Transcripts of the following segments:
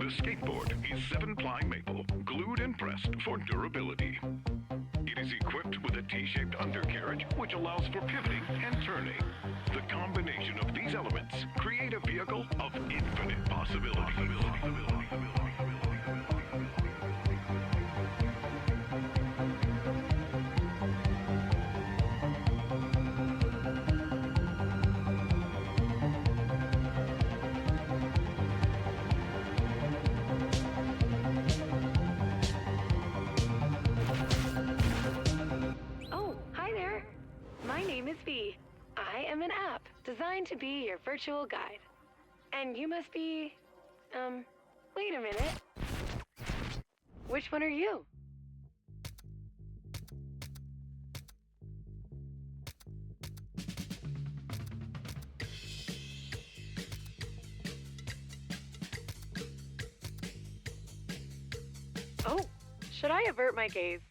The skateboard is 7-ply maple, glued and pressed for durability. It is equipped with a T-shaped undercarriage, which allows for pivoting and turning. The combination of these elements create a vehicle of infinite possibility. Oh, hi there. My name is V. I am an app designed to be your virtual guide. And you must be, wait a minute. Which one are you? Oh, should I avert my gaze?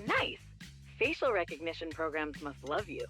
Nice! Facial recognition programs must love you.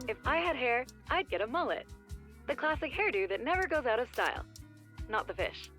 If I had hair, I'd get a mullet. The classic hairdo that never goes out of style. Not the fish.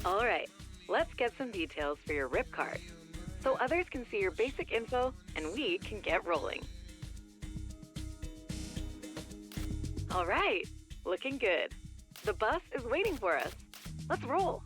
All right, let's get some details for your RIP card so others can see your basic info and we can get rolling. All right, looking good. The bus is waiting for us. Let's roll.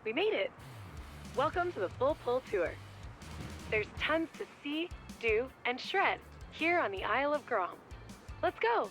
We made it! Welcome to the Full Pull Tour. There's tons to see, do, and shred here on the Isle of Grom. Let's go!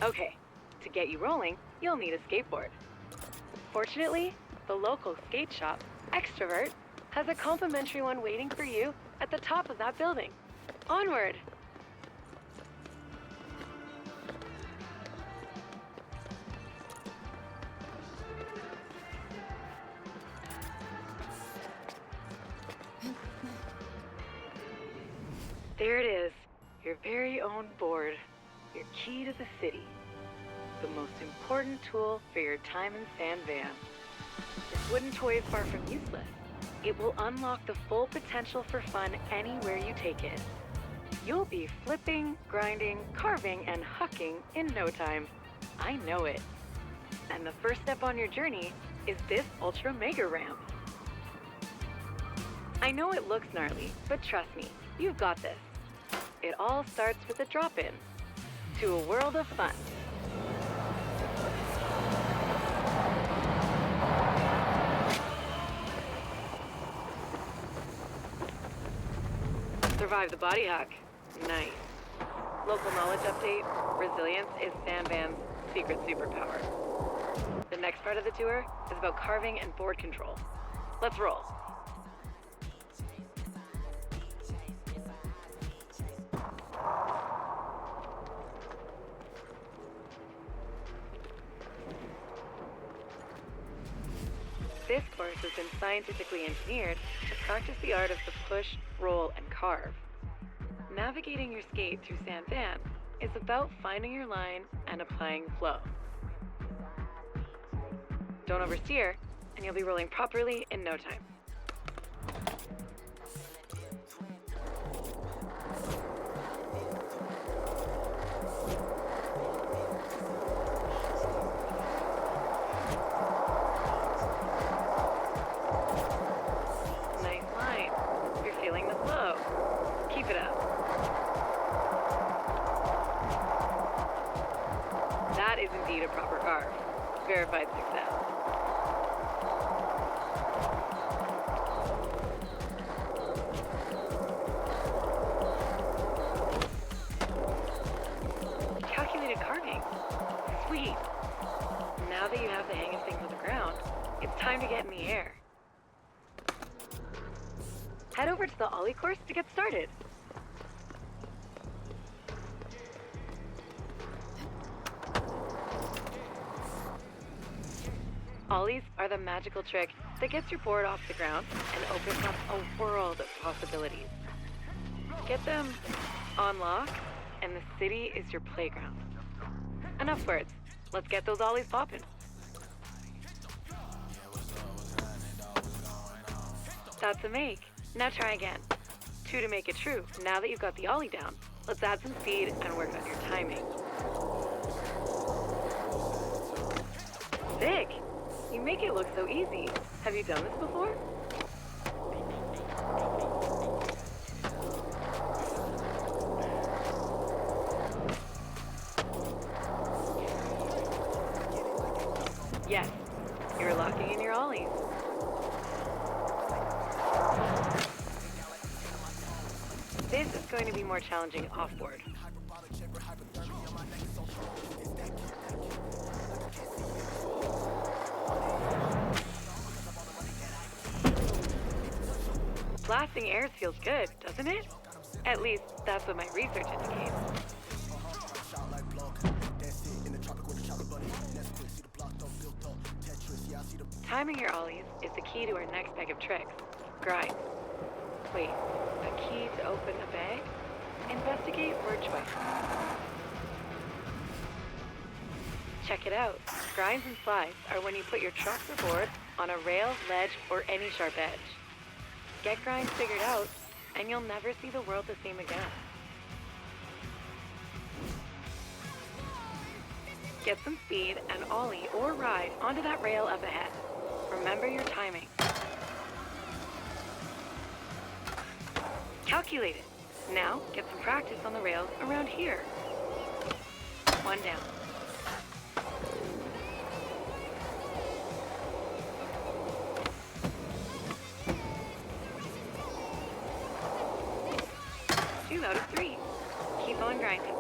Okay, to get you rolling, you'll need a skateboard. Fortunately, the local skate shop, Extrovert, has a complimentary one waiting for you at the top of that building. Onward! There it is, your very own board. Your key to the city. The most important tool for your time in San Van. This wooden toy is far from useless. It will unlock the full potential for fun anywhere you take it. You'll be flipping, grinding, carving, and hucking in no time. I know it. And the first step on your journey is this ultra mega ramp. I know it looks gnarly, but trust me, you've got this. It all starts with a drop-in to a world of fun. Survive the body hack. Nice. Local knowledge update. Resilience is San Van's secret superpower. The next part of the tour is about carving and board control. Let's roll. This course has been scientifically engineered to practice the art of the push, roll, and carve. Navigating your skate through San Van is about finding your line and applying flow. Don't oversteer, and you'll be rolling properly in no time. Nice line. You're feeling the flow. Keep it up. indeed a proper carve. Verified success. Calculated carving. Sweet. Now that you have the hang of things on the ground, it's time to get in the air. Head over to the ollie course to get started. Ollies are the magical trick that gets your board off the ground and opens up a world of possibilities. Get them on lock, and the city is your playground. Enough words. Let's get those ollies popping. That's a make. Now try again. 2 to make it true. Now that you've got the ollie down, let's add some speed and work on your timing. Sick! You make it look so easy. Have you done this before? Yes, you're locking in your ollies. This is going to be more challenging off-board. Blasting airs feels good, doesn't it? At least, that's what my research indicates. Timing your ollies is the key to our next bag of tricks. Grind. Wait, a key to open a bag? Investigate word choice. Check it out. Grinds and slides are when you put your truck or board on a rail, ledge, or any sharp edge. Get grinds figured out, and you'll never see the world the same again. Get some speed and ollie or ride onto that rail up ahead. Remember your timing. Calculate it. Now, get some practice on the rails around here. 1 down. Out of 3. Keep on grinding.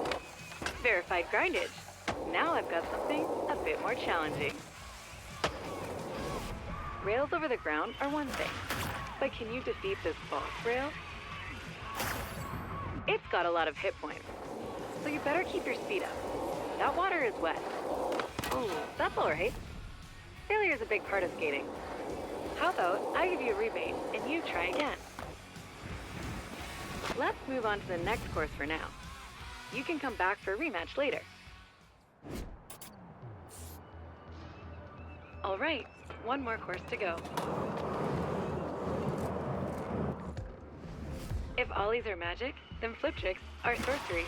Verified grindage. Now I've got something a bit more challenging. Rails over the ground are one thing, but can you defeat this boss rail? It's got a lot of hit points, so you better keep your speed up. That water is wet. Ooh, that's alright. Failure is a big part of skating. How about I give you a rebate and you try again? Let's move on to the next course for now. You can come back for a rematch later. All right, 1 more course to go. If ollies are magic, then flip tricks are sorcery.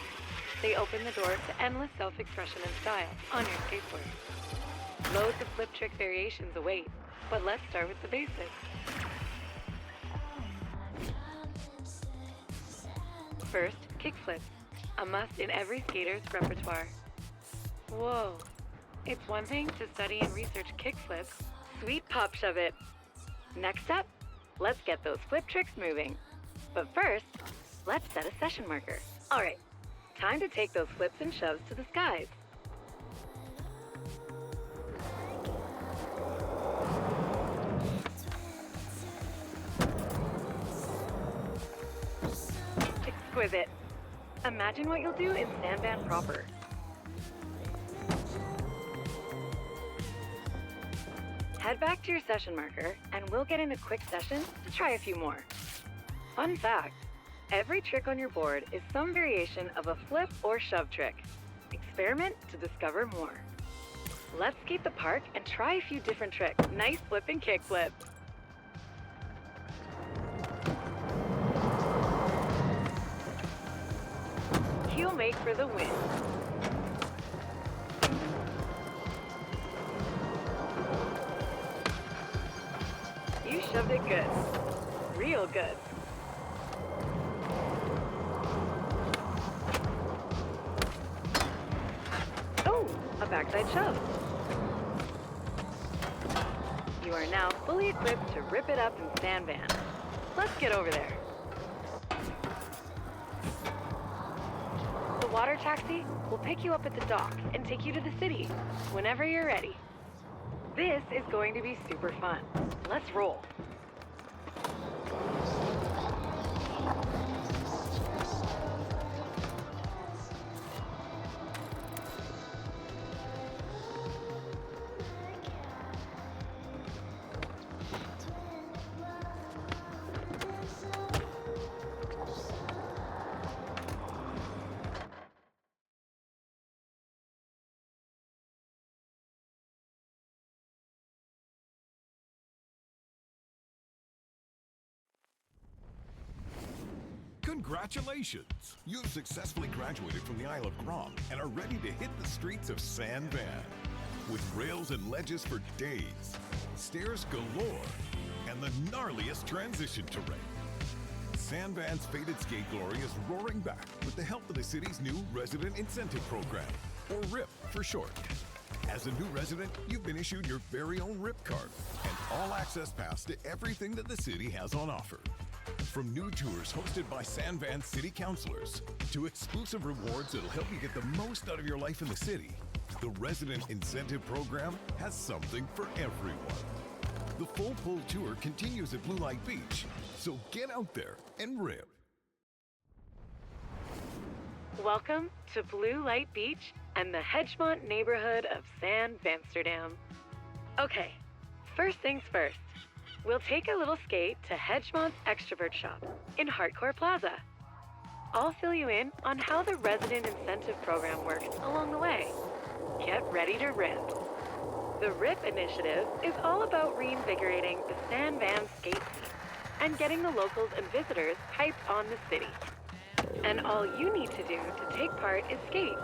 They open the door to endless self-expression and style on your skateboard. Loads of flip trick variations await, but let's start with the basics. First, kickflip, a must in every skater's repertoire. Whoa, it's one thing to study and research kickflips. Sweet pop shove it. Next step, let's get those flip tricks moving. But first, let's set a session marker. All right, time to take those flips and shoves to the skies. Exquisite. Imagine what you'll do in Sandband proper. Head back to your session marker, and we'll get in a quick session to try a few more. Fun fact, every trick on your board is some variation of a flip or shove trick. Experiment to discover more. Let's skate the park and try a few different tricks. Nice flip and kick flip. Heel make for the win. You shoved it good. Real good. Oh, a backside shove. You are now fully equipped to rip it up in Sand Van. Let's get over there. The water taxi will pick you up at the dock and take you to the city whenever you're ready. This is going to be super fun. Let's roll. Congratulations! You've successfully graduated from the Isle of Grom and are ready to hit the streets of Sand Van. With rails and ledges for days, stairs galore, and the gnarliest transition terrain. Sand Van's faded skate glory is roaring back with the help of the city's new Resident Incentive Program, or RIP for short. As a new resident, you've been issued your very own RIP card and all-access pass to everything that the city has on offer. From new tours hosted by Sand Van city councilors to exclusive rewards that'll help you get the most out of your life in the city, the Resident Incentive Program has something for everyone. The full pull tour continues at Blue Light Beach, so get out there and rip. Welcome to Blue Light Beach and the Hedgemont neighborhood of San Vansterdam. Okay, first things first. We'll take a little skate to Hedgemont's Extrovert Shop in Hardcore Plaza. I'll fill you in on how the Resident Incentive Program works along the way. Get ready to rip. The RIP initiative is all about reinvigorating the Sand Van skate scene and getting the locals and visitors hyped on the city. And all you need to do to take part is skate.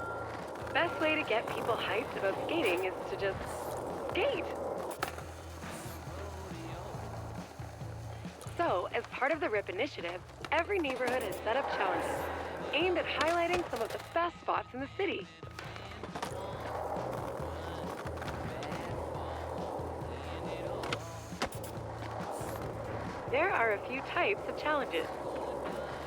Best way to get people hyped about skating is to just skate. So, as part of the RIP initiative, every neighborhood has set up challenges aimed at highlighting some of the best spots in the city. There are a few types of challenges.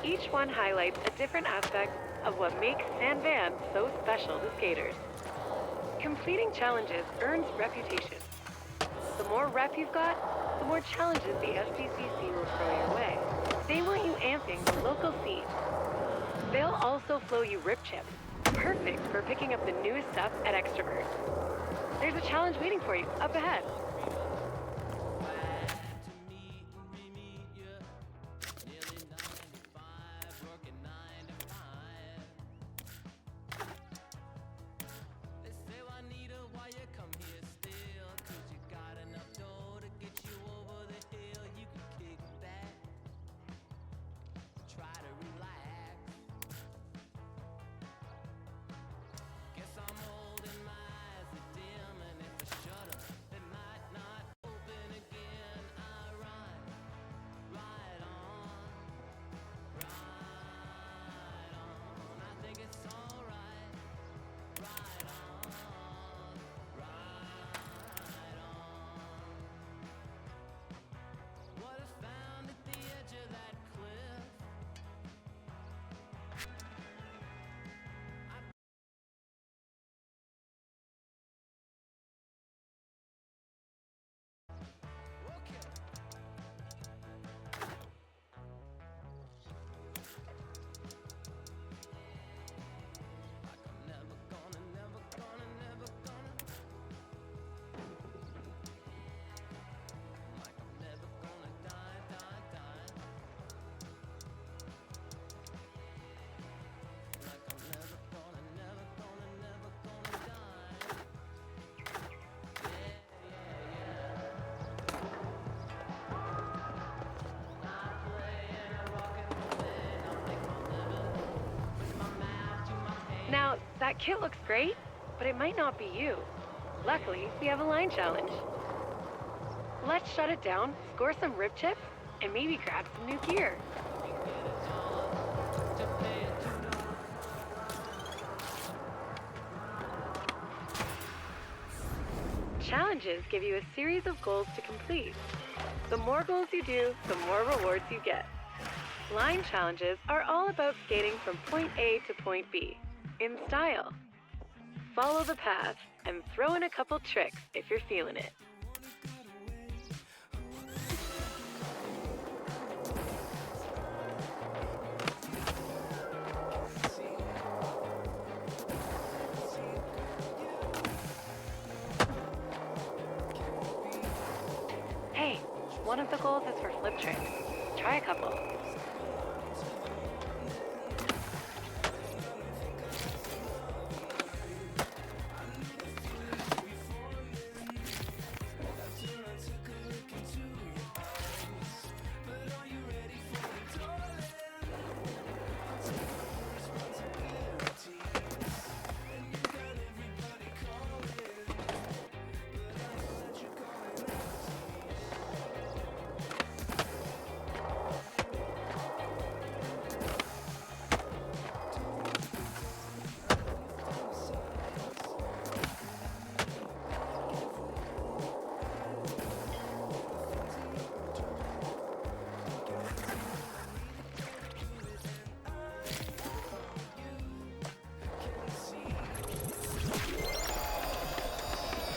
Each one highlights a different aspect of what makes Sand Van so special to skaters. Completing challenges earns reputation. The more rep you've got, the more challenges the SDCC will throw your way. They want you amping the local scene. They'll also flow you rip chips, perfect for picking up the newest stuff at Extrovert. There's a challenge waiting for you up ahead. Now, that kit looks great, but it might not be you. Luckily, we have a line challenge. Let's shut it down, score some rip chips, and maybe grab some new gear. Challenges give you a series of goals to complete. The more goals you do, the more rewards you get. Line challenges are all about skating from point A to point B, in style. Follow the path and throw in a couple tricks if you're feeling it. Hey, one of the goals is for flip tricks. Try a couple.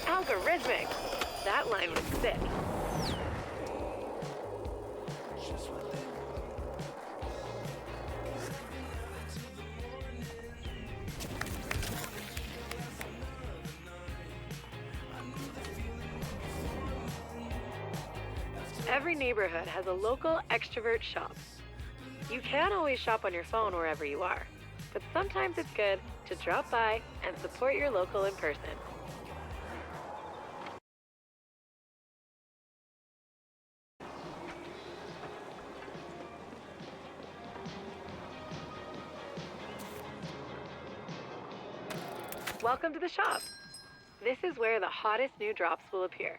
Algorithmic! That line was sick. Every neighborhood has a local extrovert shop. You can always shop on your phone wherever you are, but sometimes it's good to drop by and support your local in person. Welcome to the shop. This is where the hottest new drops will appear.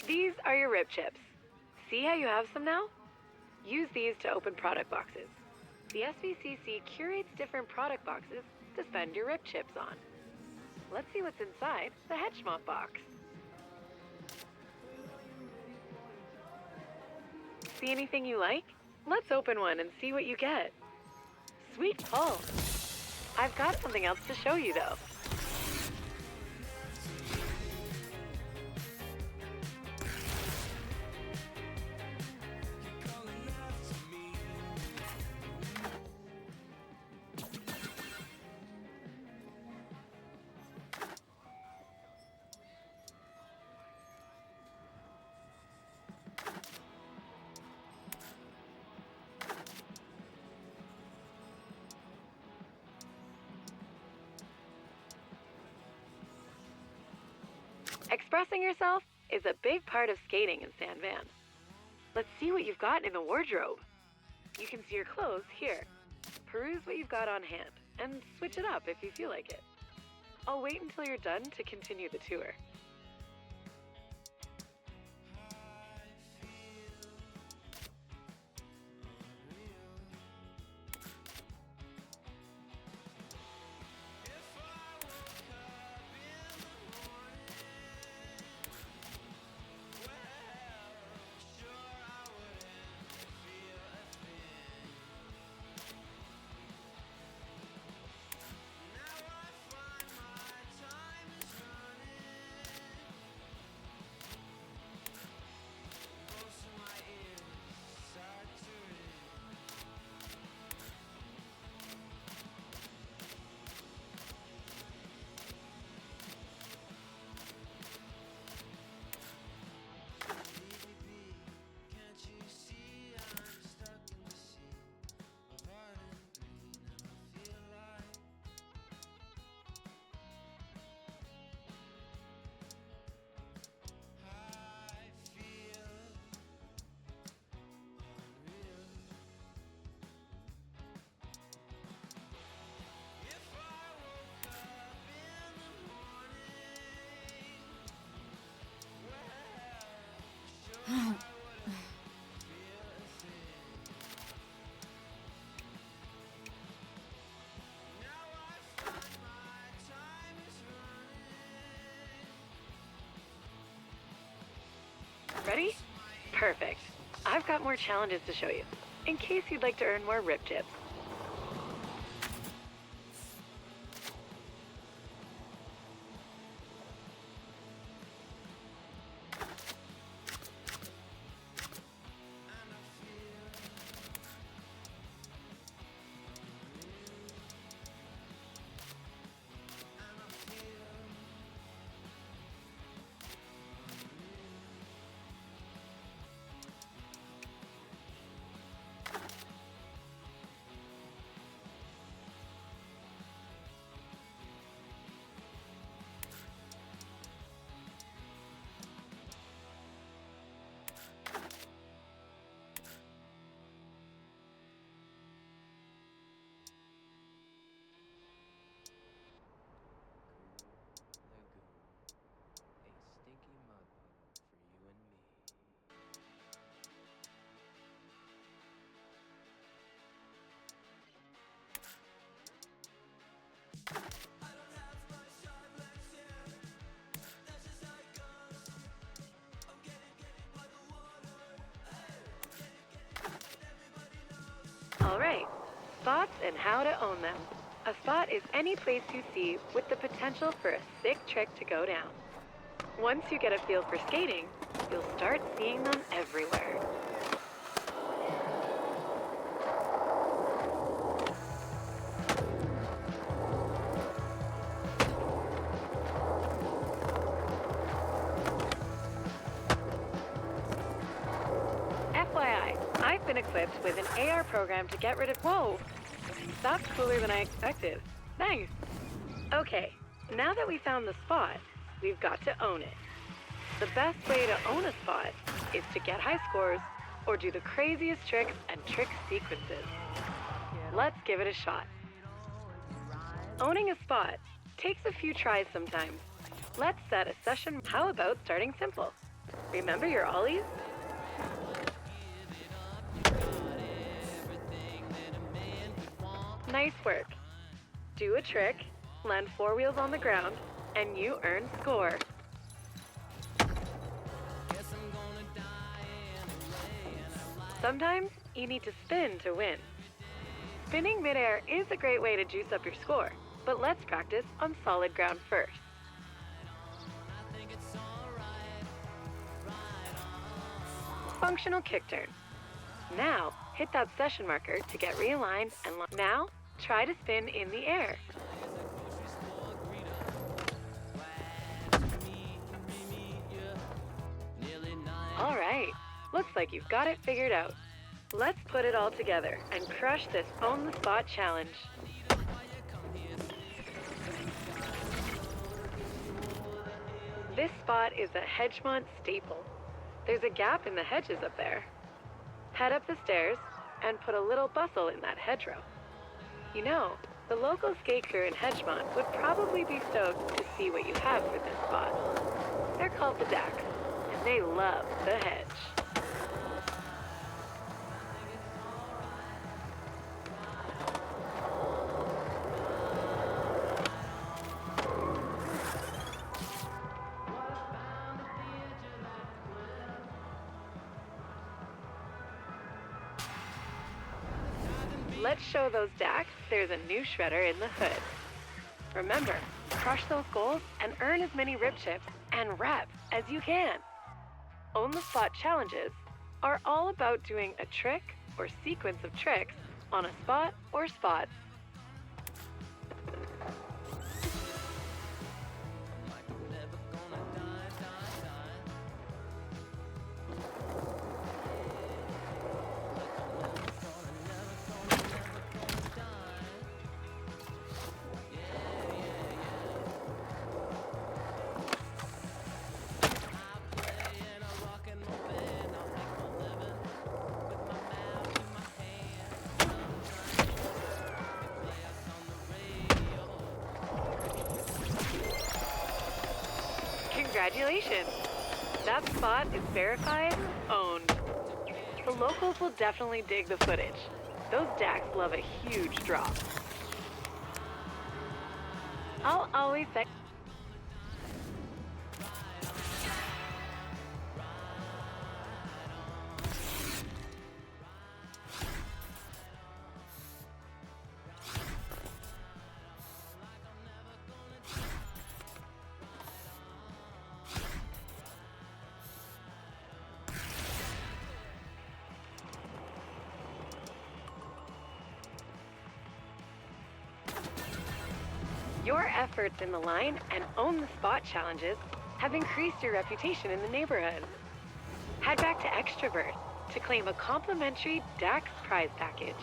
These are your rip chips. See how you have some now? Use these to open product boxes. The SVCC curates different product boxes to spend your rip chips on. Let's see what's inside the Hedgemont box. See anything you like? Let's open one and see what you get. Sweet pull. I've got something else to show you though. Expressing yourself is a big part of skating in San Van. Let's see what you've got in the wardrobe. You can see your clothes here. Peruse what you've got on hand and switch it up if you feel like it. I'll wait until you're done to continue the tour. Ready? Perfect. I've got more challenges to show you, in case you'd like to earn more rip chips. Alright, spots and how to own them. A spot is any place you see with the potential for a sick trick to go down. Once you get a feel for skating, you'll start seeing them everywhere. FYI, I've been equipped with an AR program to get rid of— Whoa! That's cooler than I expected. Nice! Okay, now that we found the spot, we've got to own it. The best way to own a spot is to get high scores or do the craziest tricks and trick sequences. Let's give it a shot. Owning a spot takes a few tries sometimes. Let's set a session. How about starting simple? Remember your ollies? Nice work. Do a trick, land 4 wheels on the ground, and you earn score. Sometimes you need to spin to win. Spinning midair is a great way to juice up your score, but let's practice on solid ground first. Functional kick turn. Now, hit that session marker to get realigned and now, try to spin in the air. All right, looks like you've got it figured out. Let's put it all together and crush this Own the Spot challenge. This spot is a Hedgemont staple. There's a gap in the hedges up there. Head up the stairs and put a little bustle in that hedgerow. You know, the local skate crew in Hedgemont would probably be stoked to see what you have for this spot. They're called the Dax, and they love the hedge. Let's show those Dax there's a new shredder in the hood. Remember, crush those goals and earn as many rip chips and reps as you can. Own the Spot challenges are all about doing a trick or sequence of tricks on a spot or spots. Congratulations! That spot is verified, owned. The locals will definitely dig the footage. Those Dax love a huge drop. I'll always say— Your efforts in the line and own the spot challenges have increased your reputation in the neighborhood. Head back to Extrovert to claim a complimentary Dax prize package.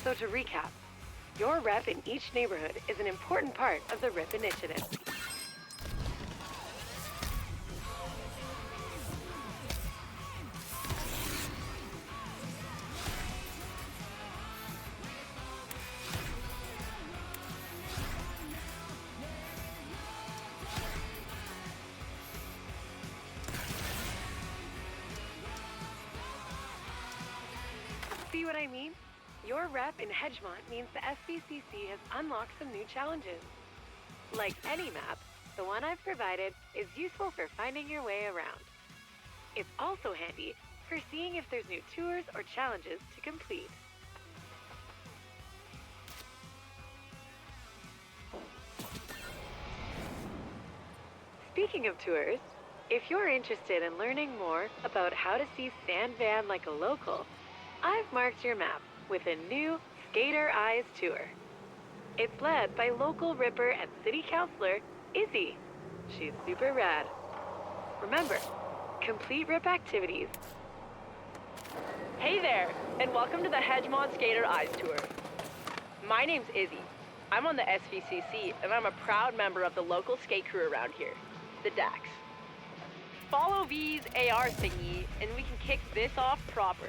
So to recap, your rep in each neighborhood is an important part of the RIP initiative. See what I mean? Your rep in Hedgemont means the SBCC has unlocked some new challenges. Like any map, the one I've provided is useful for finding your way around. It's also handy for seeing if there's new tours or challenges to complete. Speaking of tours, if you're interested in learning more about how to see Sand Van like a local, I've marked your map with a new Skater Eyes tour. It's led by local Ripper and City Councilor, Izzy. She's super rad. Remember, complete RIP activities. Hey there, and welcome to the Hedgemont Skater Eyes Tour. My name's Izzy. I'm on the SVCC, and I'm a proud member of the local skate crew around here, the Dax. Follow V's AR thingy, and we can kick this off proper.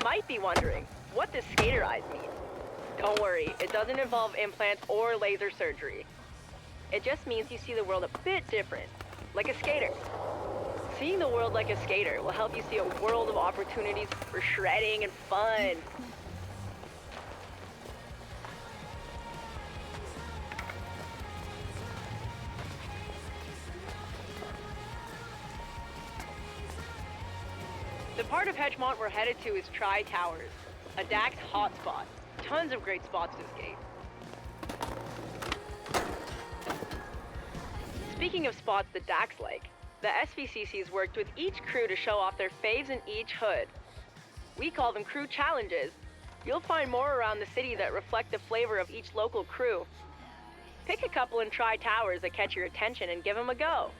might be wondering, what does skater eyes mean? Don't worry, it doesn't involve implants or laser surgery. It just means you see the world a bit different, like a skater. Seeing the world like a skater will help you see a world of opportunities for shredding and fun. The part of Hedgemont we're headed to is Tri Towers, a Dax hotspot. Tons of great spots to skate. Speaking of spots that Dax like, the SVCC's worked with each crew to show off their faves in each hood. We call them crew challenges. You'll find more around the city that reflect the flavor of each local crew. Pick a couple in Tri Towers that catch your attention and give them a go.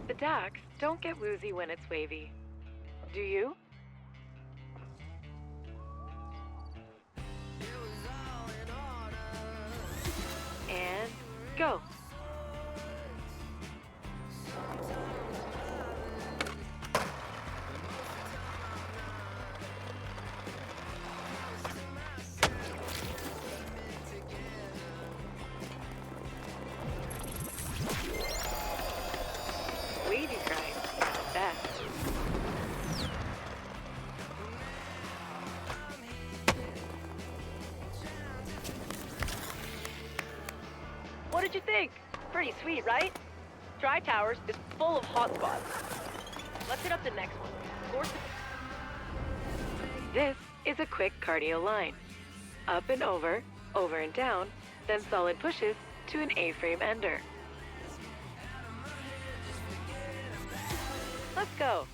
The Dax don't get woozy when it's wavy. Do you? And go. Wavy grind, best. What did you think? Pretty sweet, right? Tri Towers is full of hotspots. Let's hit up the next one. This is a quick cardio line. Up and over and down, then solid pushes to an A-frame ender. Let's go.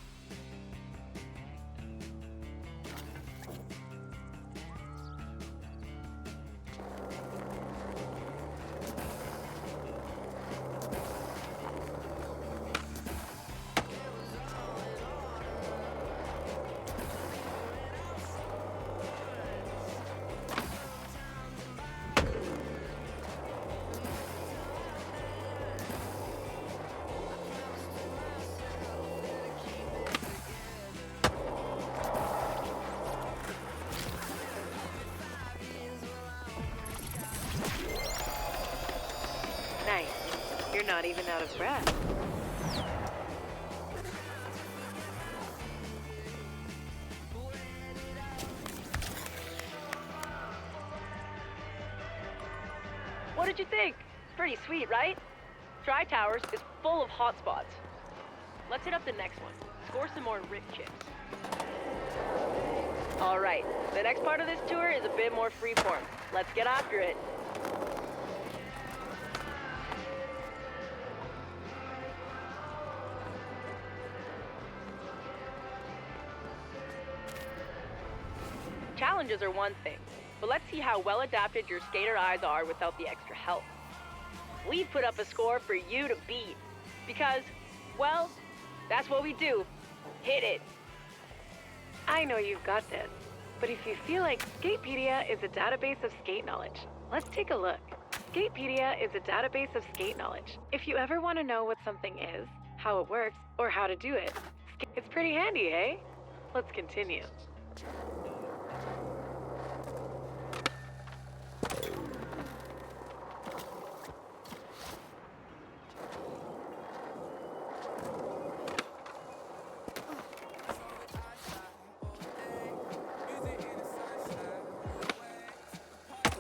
Nice. You're not even out of breath. What did you think? Pretty sweet, right? Tri Towers is full of hotspots. Let's hit up the next one. Score some more rip chips. All right, the next part of this tour is a bit more freeform. Let's get after it. Challenges are one thing, but let's see how well adapted your skater eyes are without the extra help. We've put up a score for you to beat, because, well, that's what we do. Hit it. I know you've got this, but if you feel like Skatepedia is a database of skate knowledge, let's take a look. Skatepedia is a database of skate knowledge. If you ever want to know what something is, how it works, or how to do it. It's pretty handy, eh? Let's continue.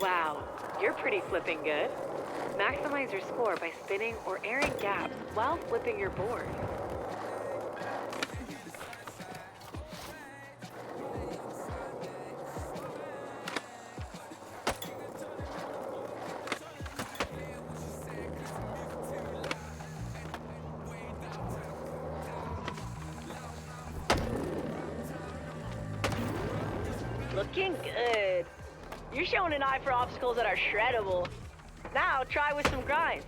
Wow, you're pretty flipping good. Maximize your score by spinning or airing gaps while flipping your board. Looking good. You're showing an eye for obstacles that are shreddable. Now try with some grinds.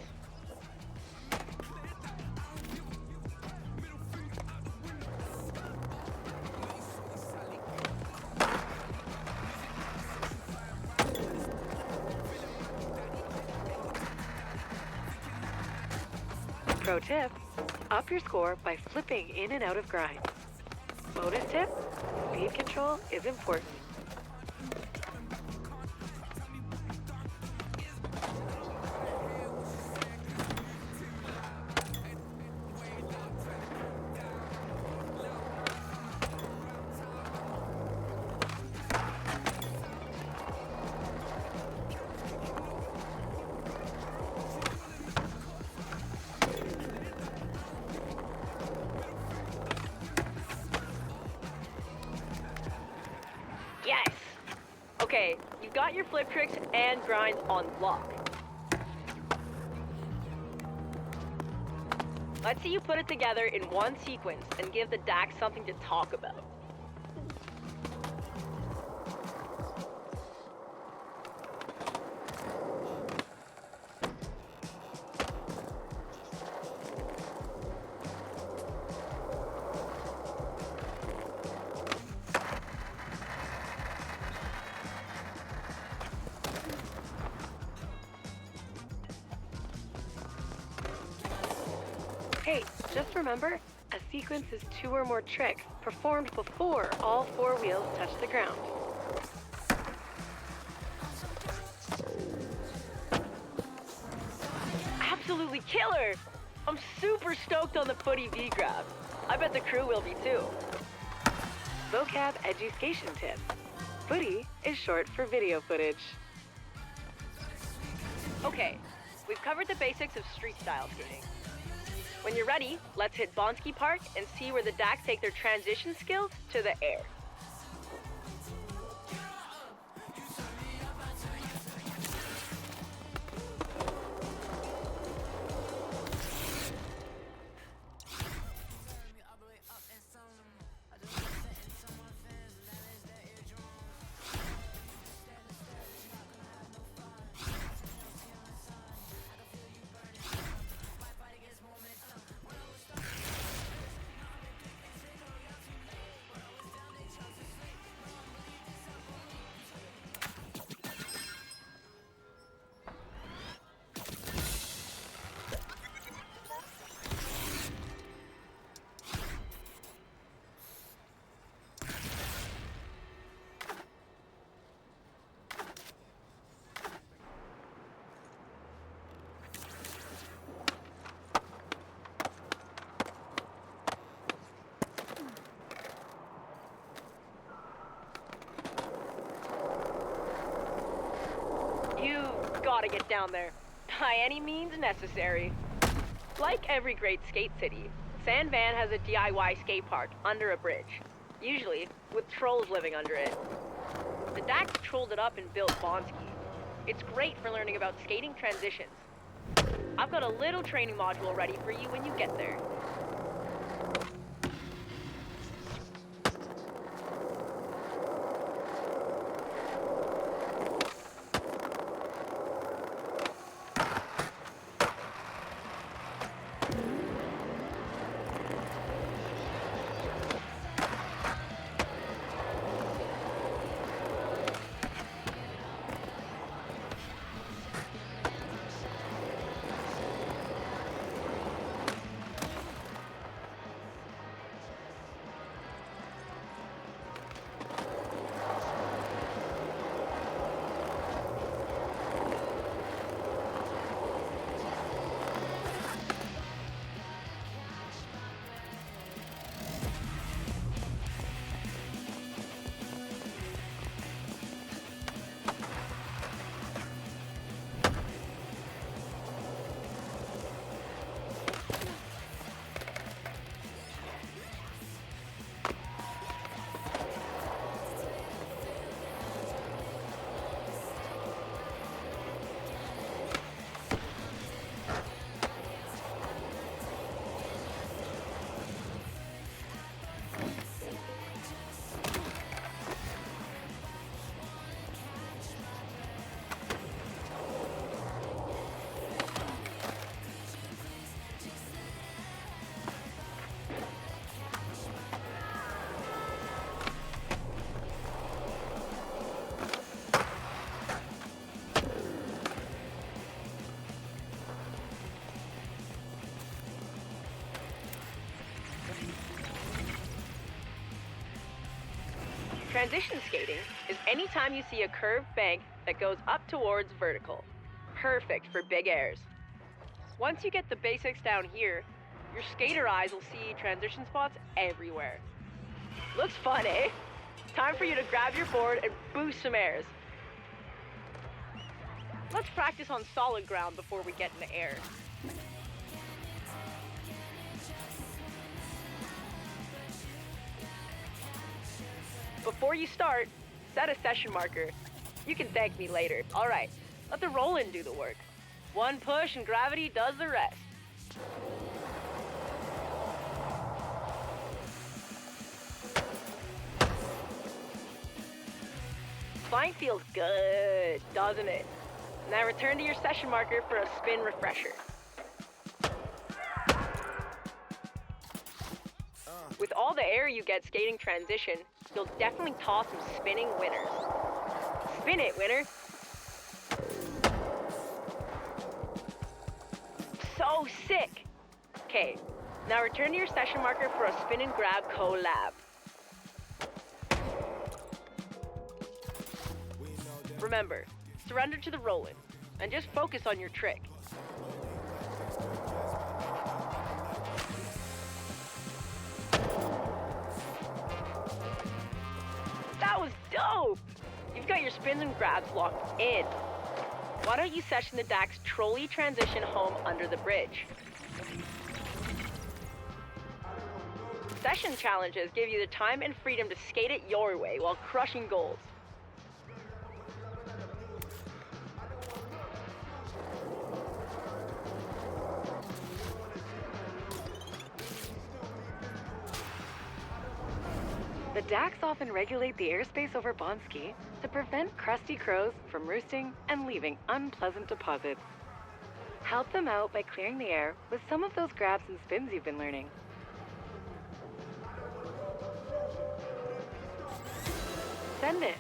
Pro tip, up your score by flipping in and out of grinds. Bonus tip, speed control is important. Yes! Okay, you've got your flip tricks and grinds on lock. Let's see you put it together in one sequence and give the DAX something to talk about. Hey, just remember, a sequence is 2 or more tricks performed before all 4 wheels touch the ground. Absolutely killer! I'm super stoked on the footy V-grab. I bet the crew will be too. Vocab education tip. Footy is short for video footage. Okay, we've covered the basics of street-style skating. When you're ready, let's hit Bonsky Park and see where the DAX take their transition skills to the air. Gotta get down there, by any means necessary. Like every great skate city, San Van has a DIY skate park under a bridge, usually with trolls living under it. The DAX trolled it up and built Bonsky. It's great for learning about skating transitions. I've got a little training module ready for you when you get there. Transition skating is any time you see a curved bank that goes up towards vertical. Perfect for big airs. Once you get the basics down here, your skater eyes will see transition spots everywhere. Looks fun, eh? Time for you to grab your board and boost some airs. Let's practice on solid ground before we get in the air. Before you start, set a session marker. You can thank me later. All right, let the roll-in do the work. One push and gravity does the rest. Flying feels good, doesn't it? Now return to your session marker for a spin refresher. With all the air you get skating transition, you'll definitely toss some spinning winners. Spin it, winner! So sick! Okay, now return to your session marker for a spin and grab collab. Remember, surrender to the roll-in, and just focus on your trick. That was dope! You've got your spins and grabs locked in. Why don't you session the DAX trolley transition home under the bridge? Session challenges give you the time and freedom to skate it your way while crushing goals. The DAX often regulate the airspace over Bonski to prevent crusty crows from roosting and leaving unpleasant deposits. Help them out by clearing the air with some of those grabs and spins you've been learning. Send it.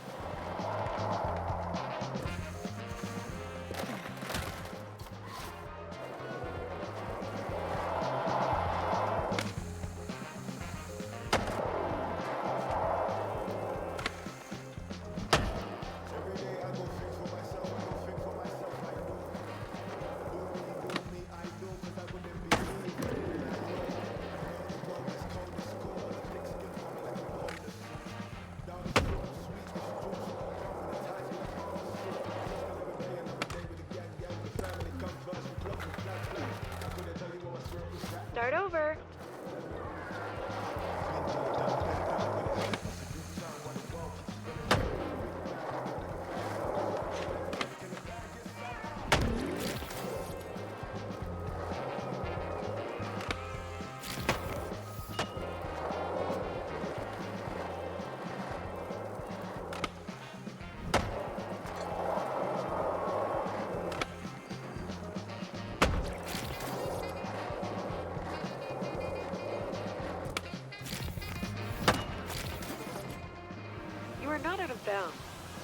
Start over. You are not out of bounds,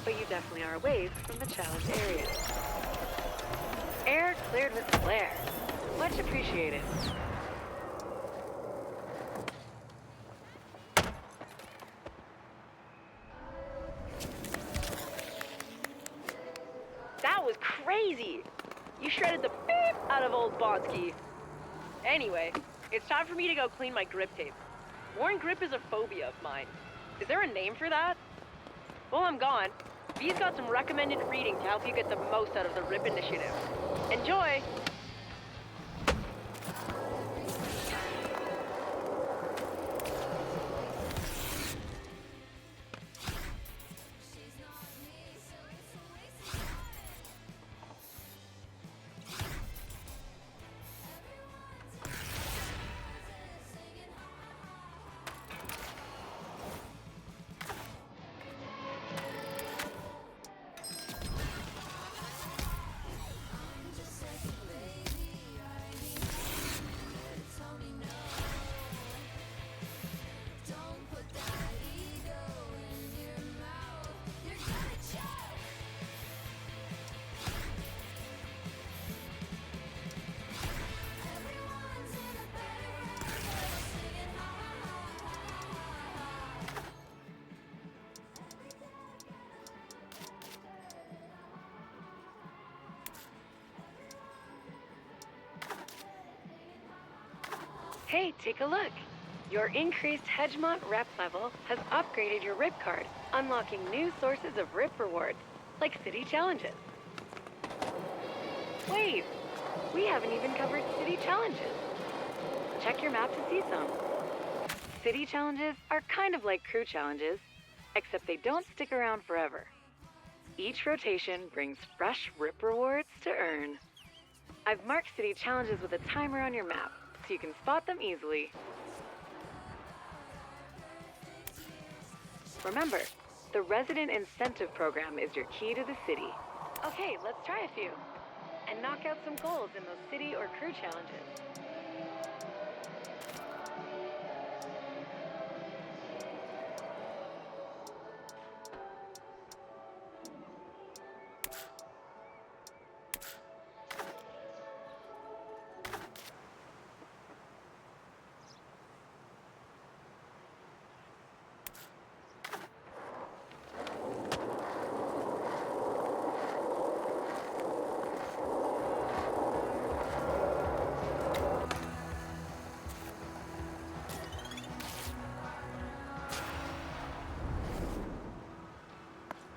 but you definitely are away from the challenge area. Air cleared with flair. Much appreciated. That was crazy! You shredded the beep out of old Bonski. Anyway, it's time for me to go clean my grip tape. Worn grip is a phobia of mine. Is there a name for that? While I'm gone, V's got some recommended reading to help you get the most out of the RIP initiative. Enjoy! Hey, take a look. Your increased Hedgemont rep level has upgraded your RIP card, unlocking new sources of RIP rewards, like city challenges. Wait, we haven't even covered city challenges. Check your map to see some. City challenges are kind of like crew challenges, except they don't stick around forever. Each rotation brings fresh RIP rewards to earn. I've marked city challenges with a timer on your map, so you can spot them easily. Remember, the Resident Incentive Program is your key to the city. Okay, let's try a few. And knock out some goals in those city or crew challenges.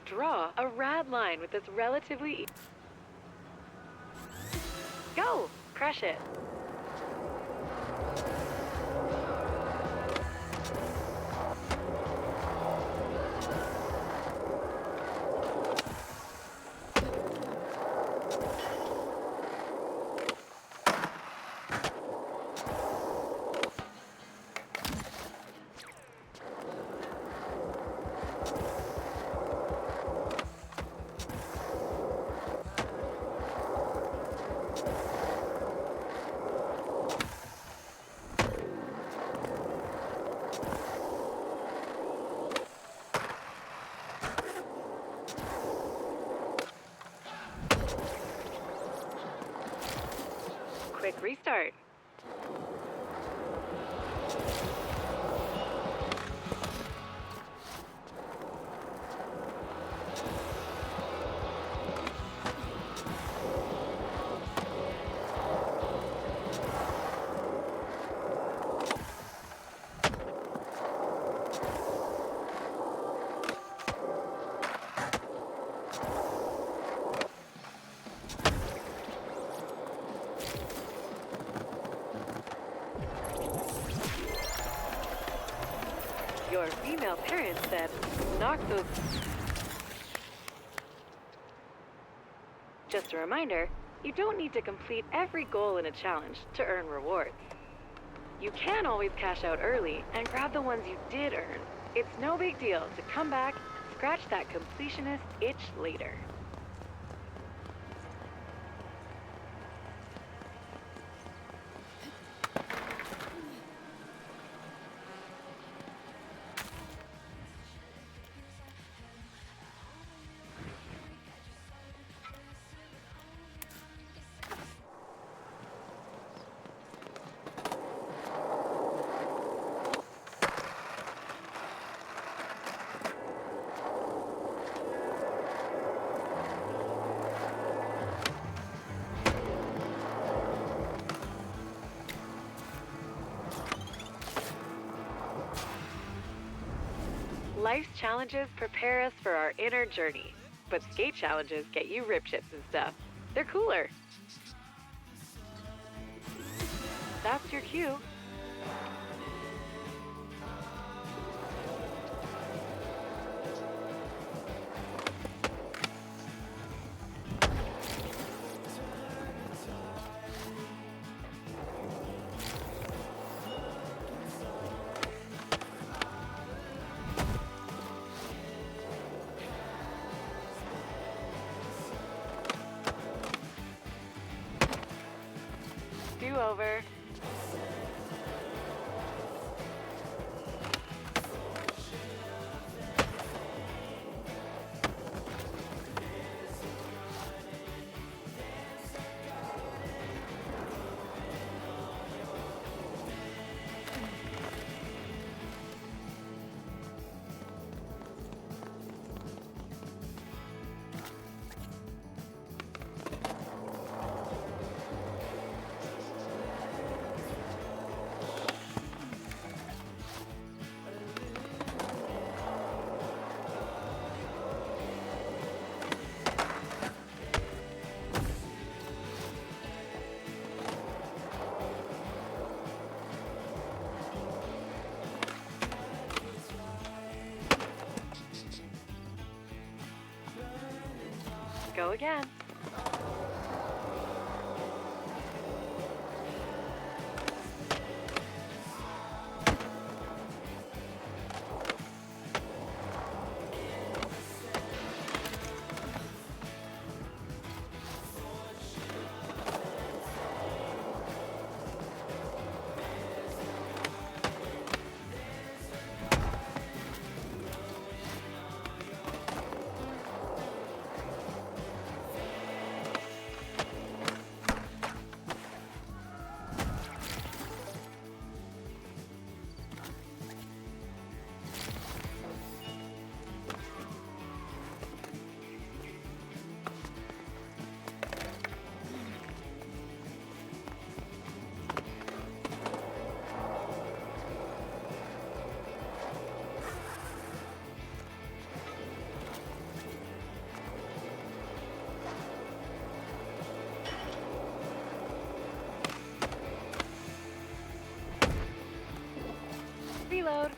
Draw a rad line with this relatively... Go! Crush it! Quick restart. Your female parent said, knock those... Just a reminder, you don't need to complete every goal in a challenge to earn rewards. You can always cash out early and grab the ones you did earn. It's no big deal to come back and scratch that completionist itch later. Life's challenges prepare us for our inner journey, but skate challenges get you rip chips and stuff. They're cooler. That's your cue. Do over. again. Reload.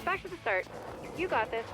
Back to the start. You got this.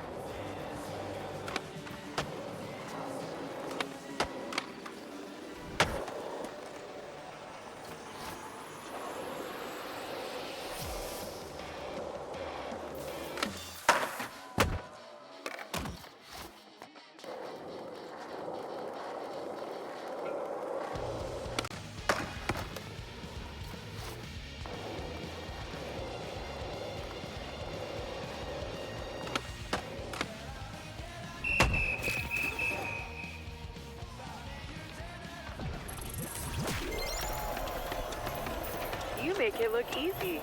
You make it look easy.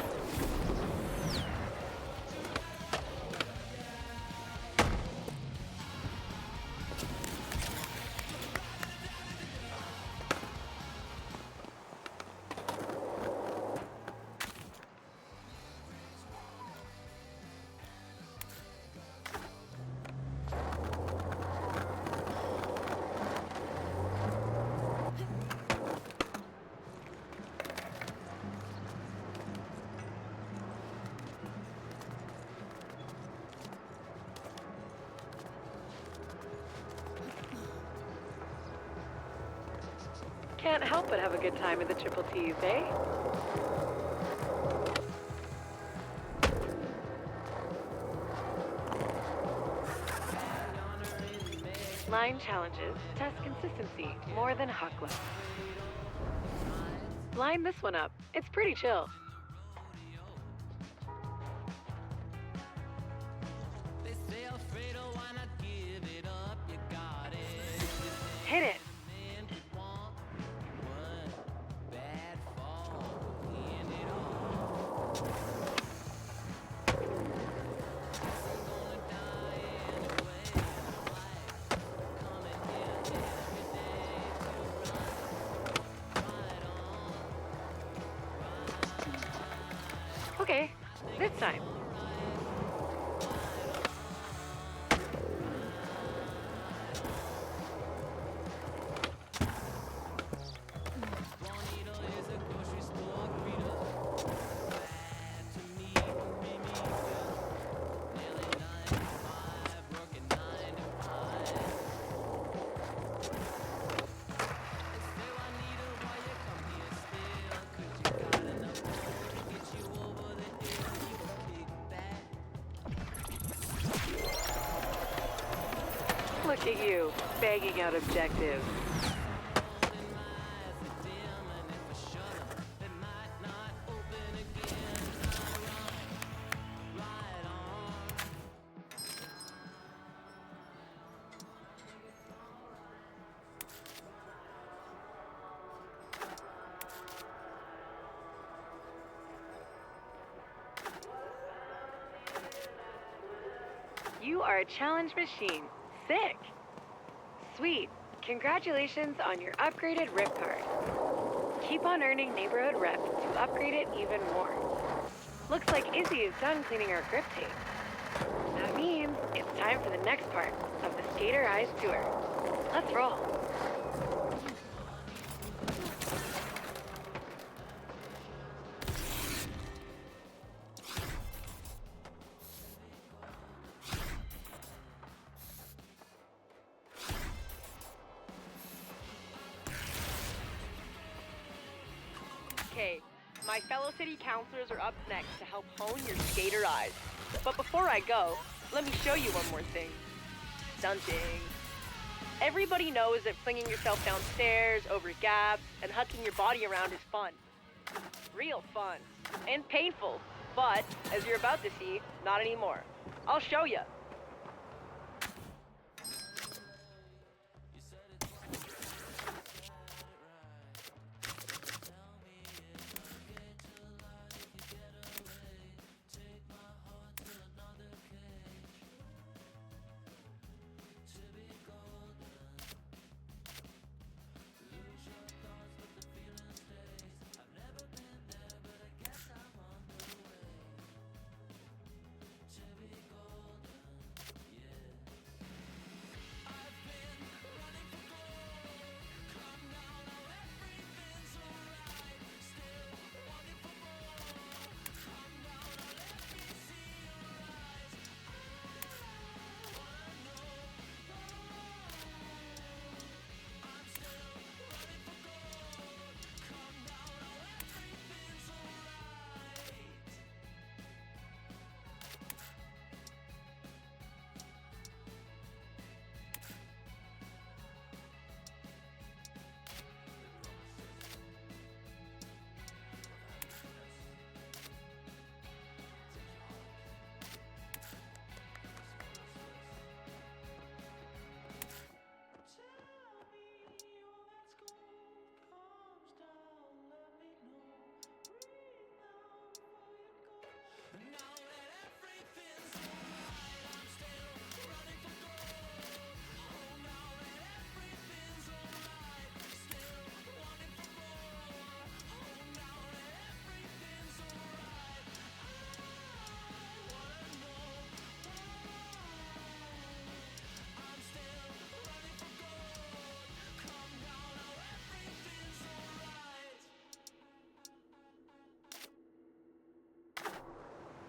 Can't help but have a good time in the Triple T's, eh? Line challenges test consistency more than Huckla. Line this one up. It's pretty chill. Hit it. Okay, this time. Look at you, begging out objectives. You are a challenge machine. Sick. Sweet. Congratulations on your upgraded rip card. Keep on earning neighborhood rep to upgrade it even more. Looks like Izzy is done cleaning our grip tape. That means it's time for the next part of the Skater Eyes tour. Let's roll. Okay, my fellow city councilors are up next to help hone your skater eyes. But before I go, let me show you one more thing. Stunting. Everybody knows that flinging yourself downstairs, over gaps, and hucking your body around is fun. Real fun. And painful. But, as you're about to see, not anymore. I'll show you.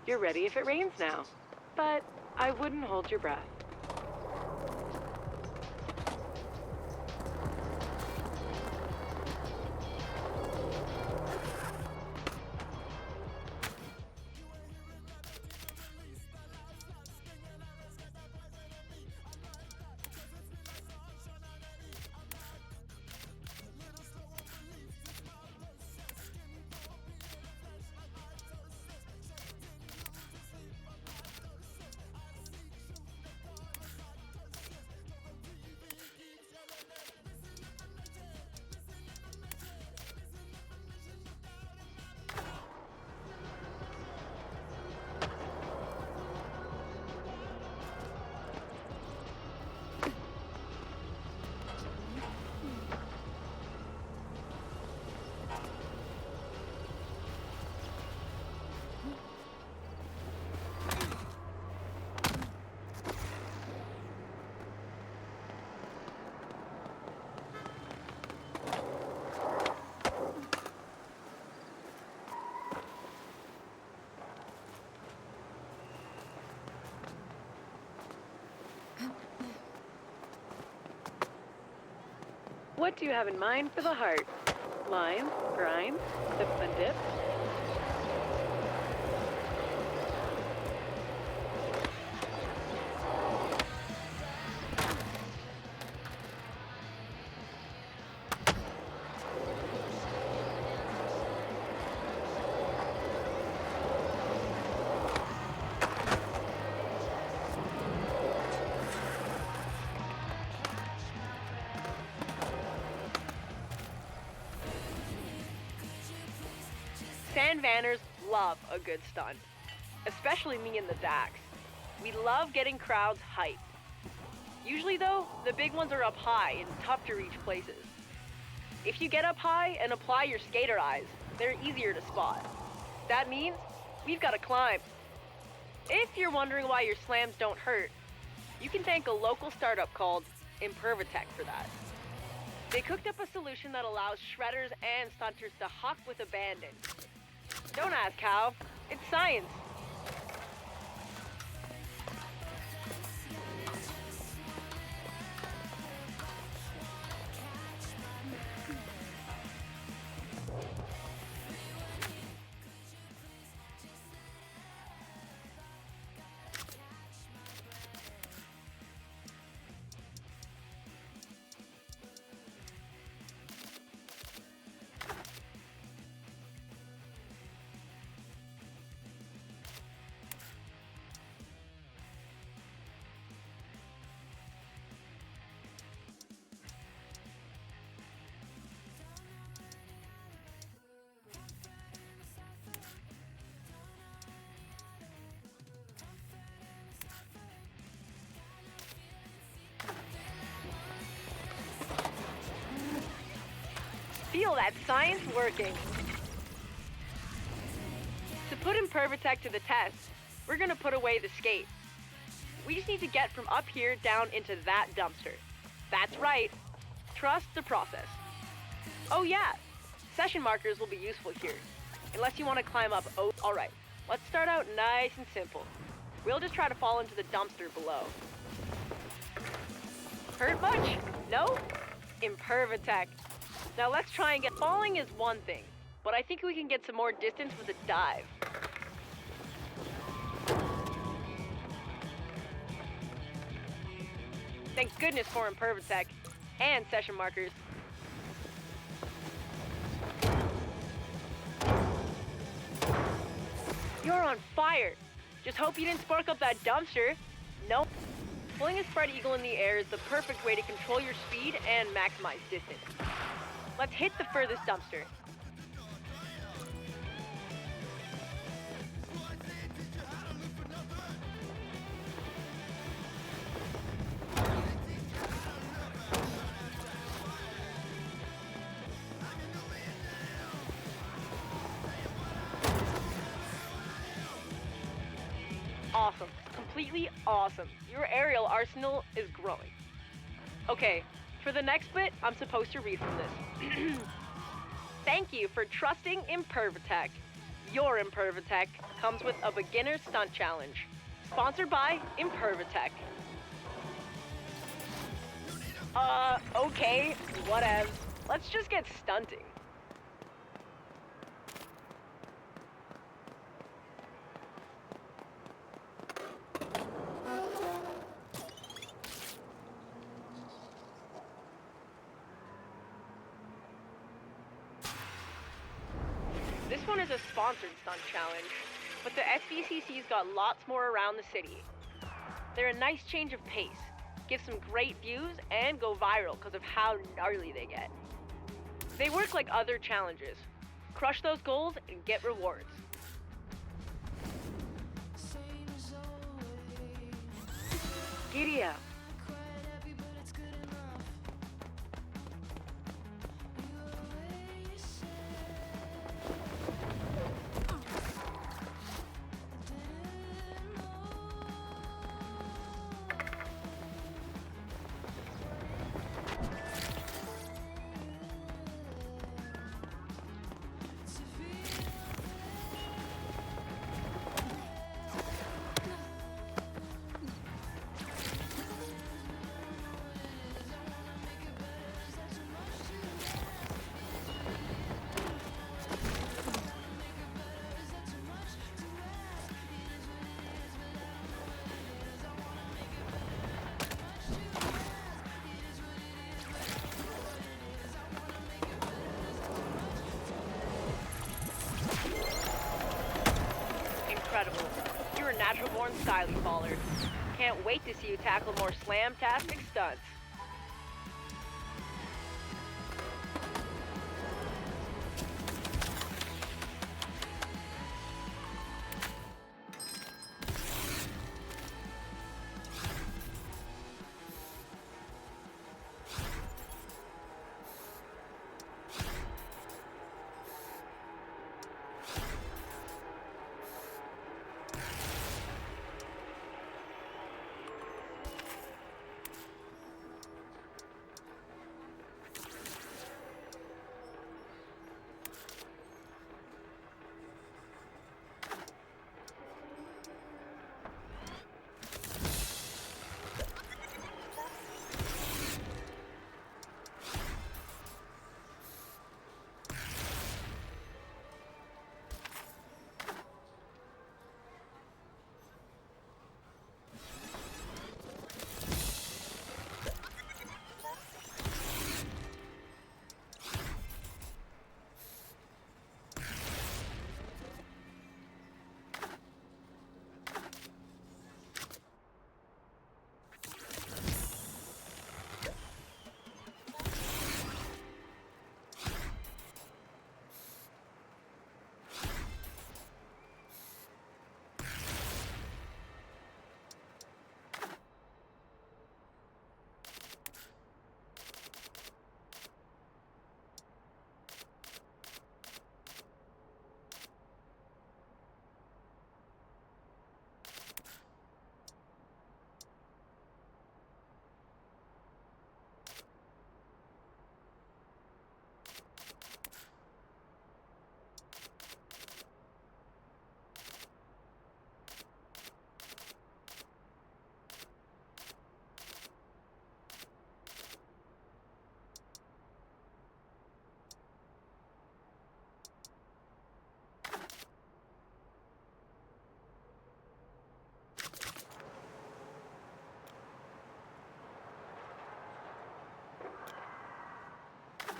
You're ready if it rains now. But I wouldn't hold your breath. What do you have in mind for the heart? Lines, grinds, dips and dips? and vanners love a good stunt, especially me and the Dax. We love getting crowds hyped. Usually though, the big ones are up high and tough to reach places. If you get up high and apply your skater eyes, they're easier to spot. That means we've got to climb. If you're wondering why your slams don't hurt, you can thank a local startup called Impervatech for that. They cooked up a solution that allows shredders and stunters to huck with abandon. Don't ask how, it's science. Feel that science working. To put Impervatech to the test, we're gonna put away the skate. We just need to get from up here down into that dumpster. That's right. Trust the process. Oh yeah, session markers will be useful here, unless you want to climb up. Oh, all right. Let's start out nice and simple. We'll just try to fall into the dumpster below. Hurt much? No? Impervatech. Now let's try and get... Falling is one thing, but I think we can get some more distance with a dive. Thank goodness for Impervatech and session markers. You're on fire. Just hope you didn't spark up that dumpster. Nope. Pulling a spread eagle in the air is the perfect way to control your speed and maximize distance. Let's hit the furthest dumpster. Awesome. Completely awesome. Your aerial arsenal is growing. Okay, for the next bit, I'm supposed to read from this. Thank you for trusting Impervatech. Your Impervatech comes with a beginner stunt challenge. Sponsored by Impervatech. Okay, whatever. Let's just get stunting. This one is a sponsored stunt challenge, but the SVCC's got lots more around the city. They're a nice change of pace, give some great views, and go viral because of how gnarly they get. They work like other challenges. Crush those goals and get rewards. Giddy up. Incredible. You're a natural-born styling baller. Can't wait to see you tackle more slam-tastic stunts.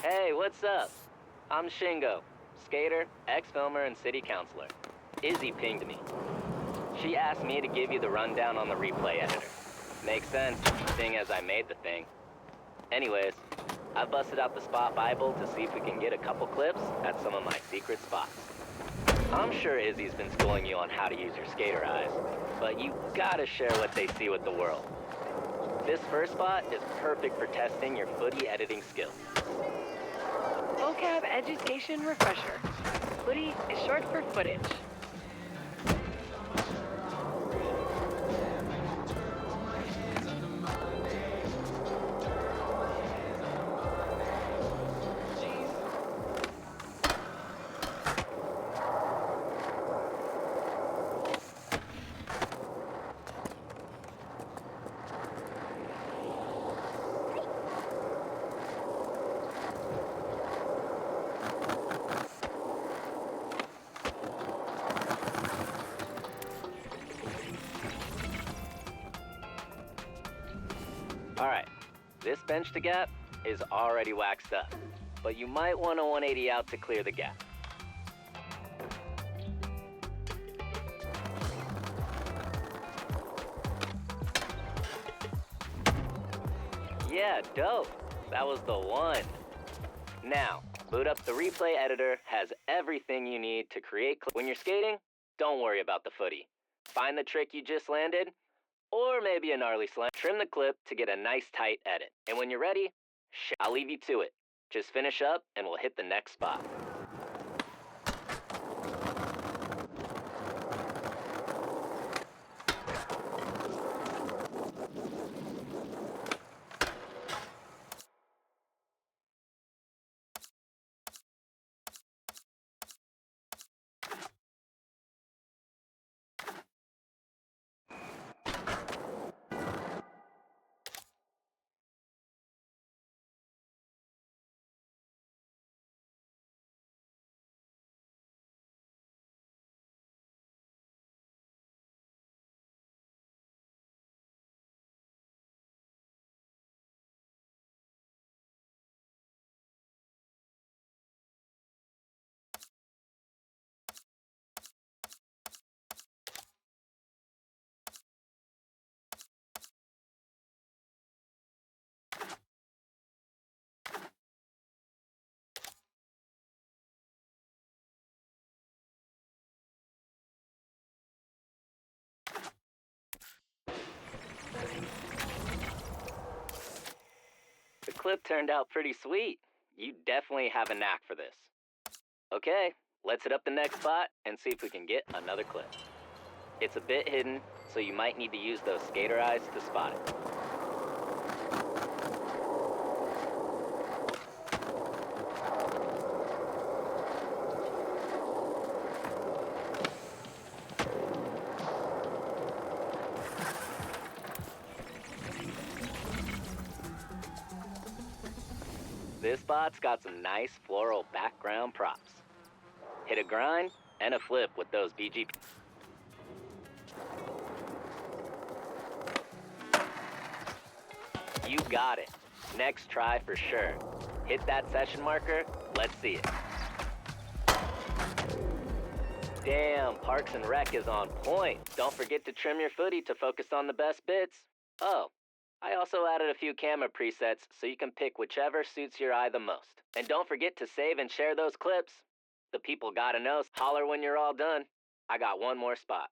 Hey, what's up? I'm Shingo, skater, ex-filmer, and city councilor. Izzy pinged me. She asked me to give you the rundown on the replay editor. Makes sense, seeing as I made the thing. Anyways, I busted out the spot Bible to see if we can get a couple clips at some of my secret spots. I'm sure Izzy's been schooling you on how to use your skater eyes, but you gotta share what they see with the world. This first spot is perfect for testing your footy editing skills. Vocab education refresher. Footy is short for footage. Alright, this bench to gap is already waxed up, but you might want to 180 out to clear the gap. Yeah, dope. That was the one. Now, boot up the replay editor, has everything you need to create when you're skating, don't worry about the footy. Find the trick you just landed, or maybe a gnarly slam. Trim the clip to get a nice tight edit. And when you're ready, I'll leave you to it. Just finish up and we'll hit the next spot. The clip turned out pretty sweet. You definitely have a knack for this. Okay, let's hit up the next spot and see if we can get another clip. It's a bit hidden, so you might need to use those skater eyes to spot it. This spot's got some nice floral background props. Hit a grind and a flip with those BGP. You got it. Next try for sure. Hit that session marker. Let's see it. Damn, Parks and Rec is on point. Don't forget to trim your footy to focus on the best bits. Oh, I also added a few camera presets so you can pick whichever suits your eye the most. And don't forget to save and share those clips. The people gotta know. Holler when you're all done. I got one more spot.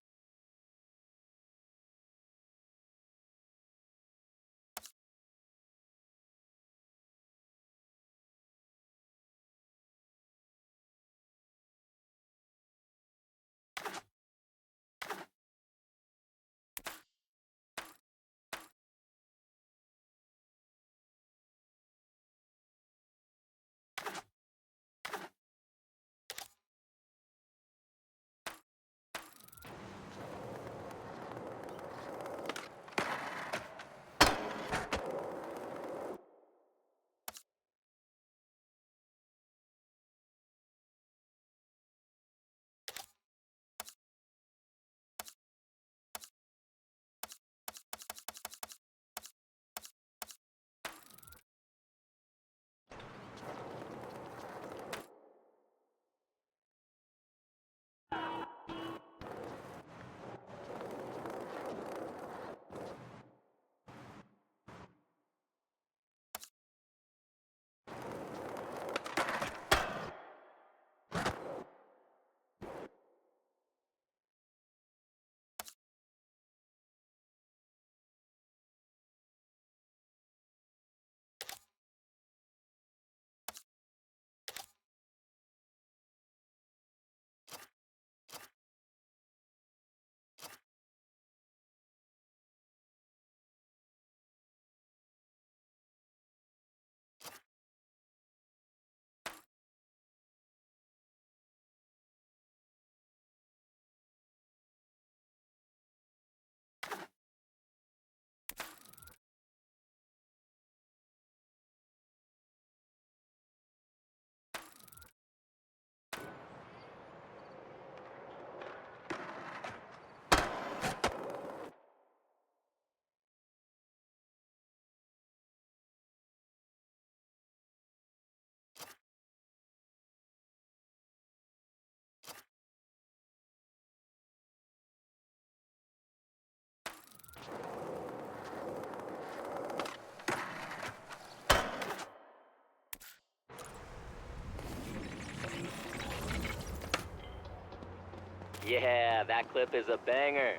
Yeah, that clip is a banger.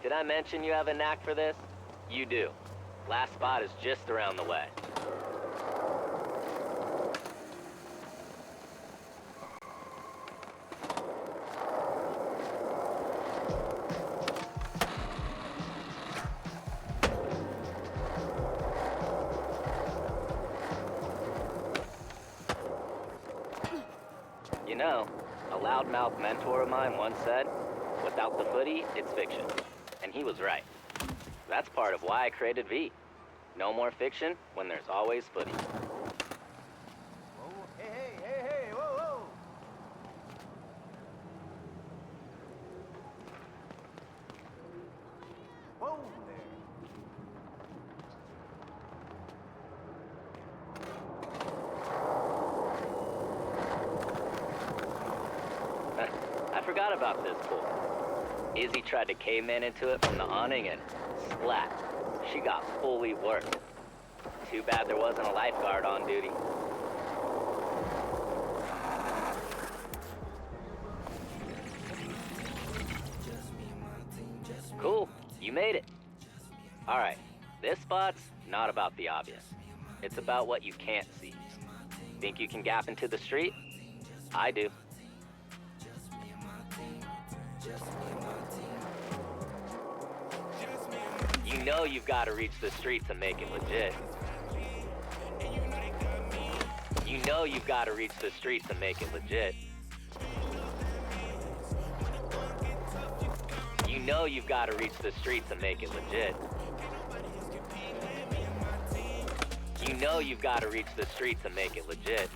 Did I mention you have a knack for this? You do. Last spot is just around the way. You know, a loudmouth mentor of mine once said, without the footy, it's fiction. And he was right. That's part of why I created V. No more fiction when there's always footy. Whoa, hey, whoa. Whoa there. I forgot about this pool. Izzy tried to caveman into it from the awning and splat. She got fully worked. Too bad there wasn't a lifeguard on duty. Cool, you made it. All right, this spot's not about the obvious. It's about what you can't see. Think you can gap into the street? I do. You know you've got to reach the street to make it legit. You know you've got to reach the street to make it legit. You know you've got to reach the street to make it legit. You know you've got to reach the street to make it legit.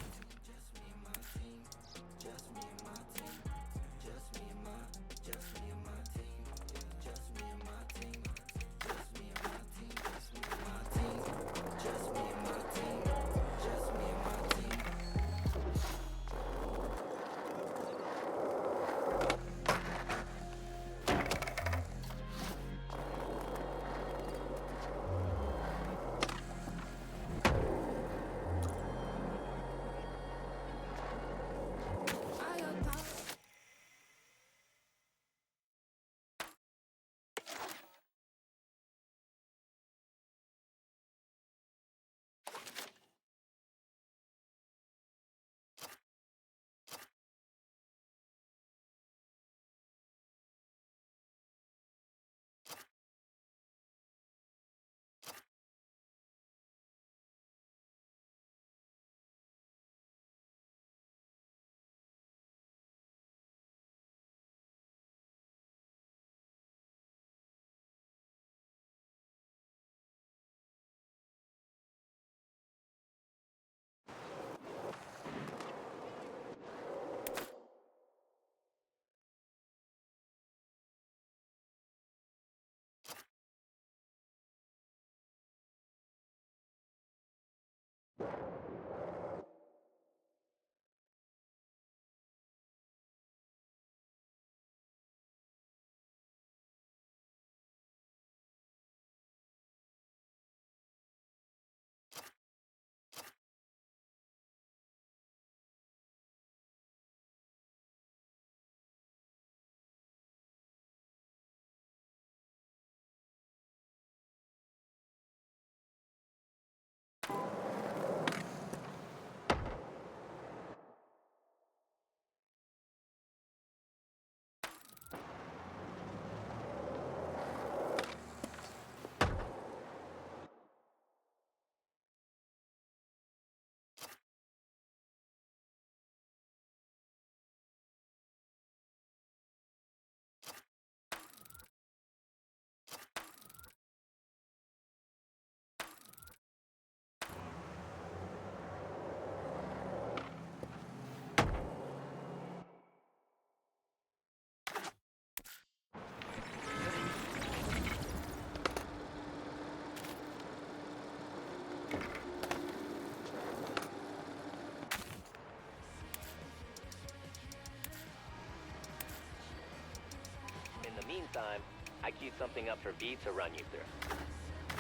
Meantime, I queued something up for V to run you through.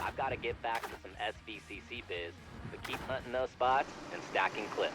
I've got to get back to some SVCC biz, but keep hunting those spots and stacking clips.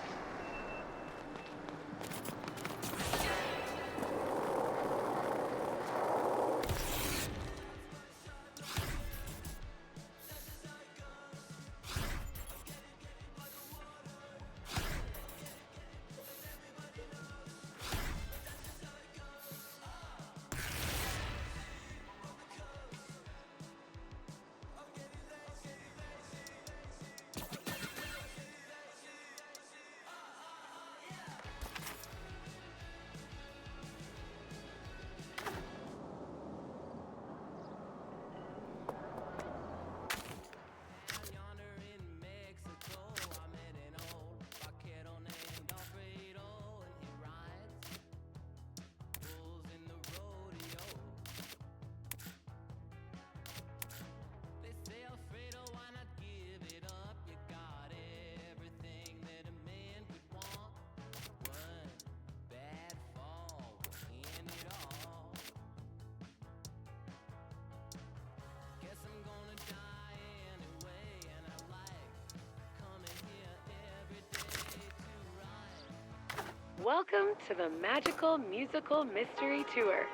Welcome to the Magical Musical Mystery Tour.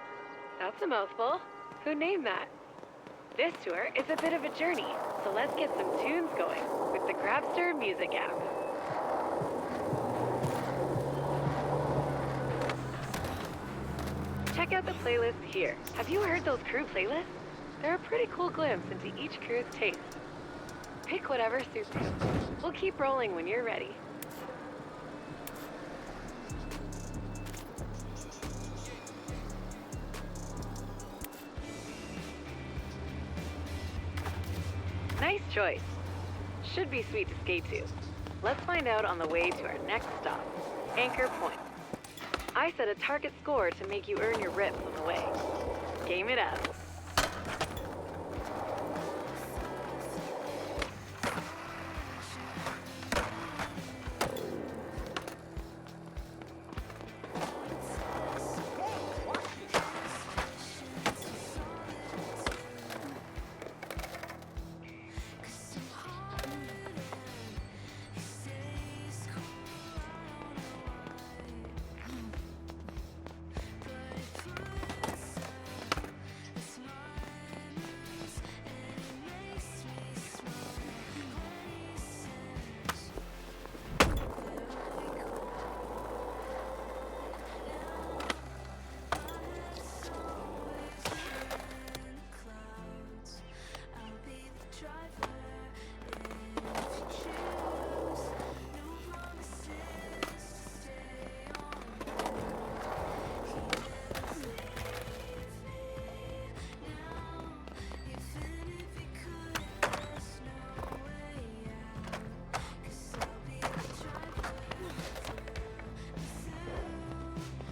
That's a mouthful. Who named that? This tour is a bit of a journey, so let's get some tunes going with the Grabster Music app. Check out the playlist here. Have you heard those crew playlists? They're a pretty cool glimpse into each crew's taste. Pick whatever suits you. We'll keep rolling when you're ready. Nice choice. Should be sweet to skate to. Let's find out on the way to our next stop, Anchor Point. I set a target score to make you earn your rips on the way. Game it up.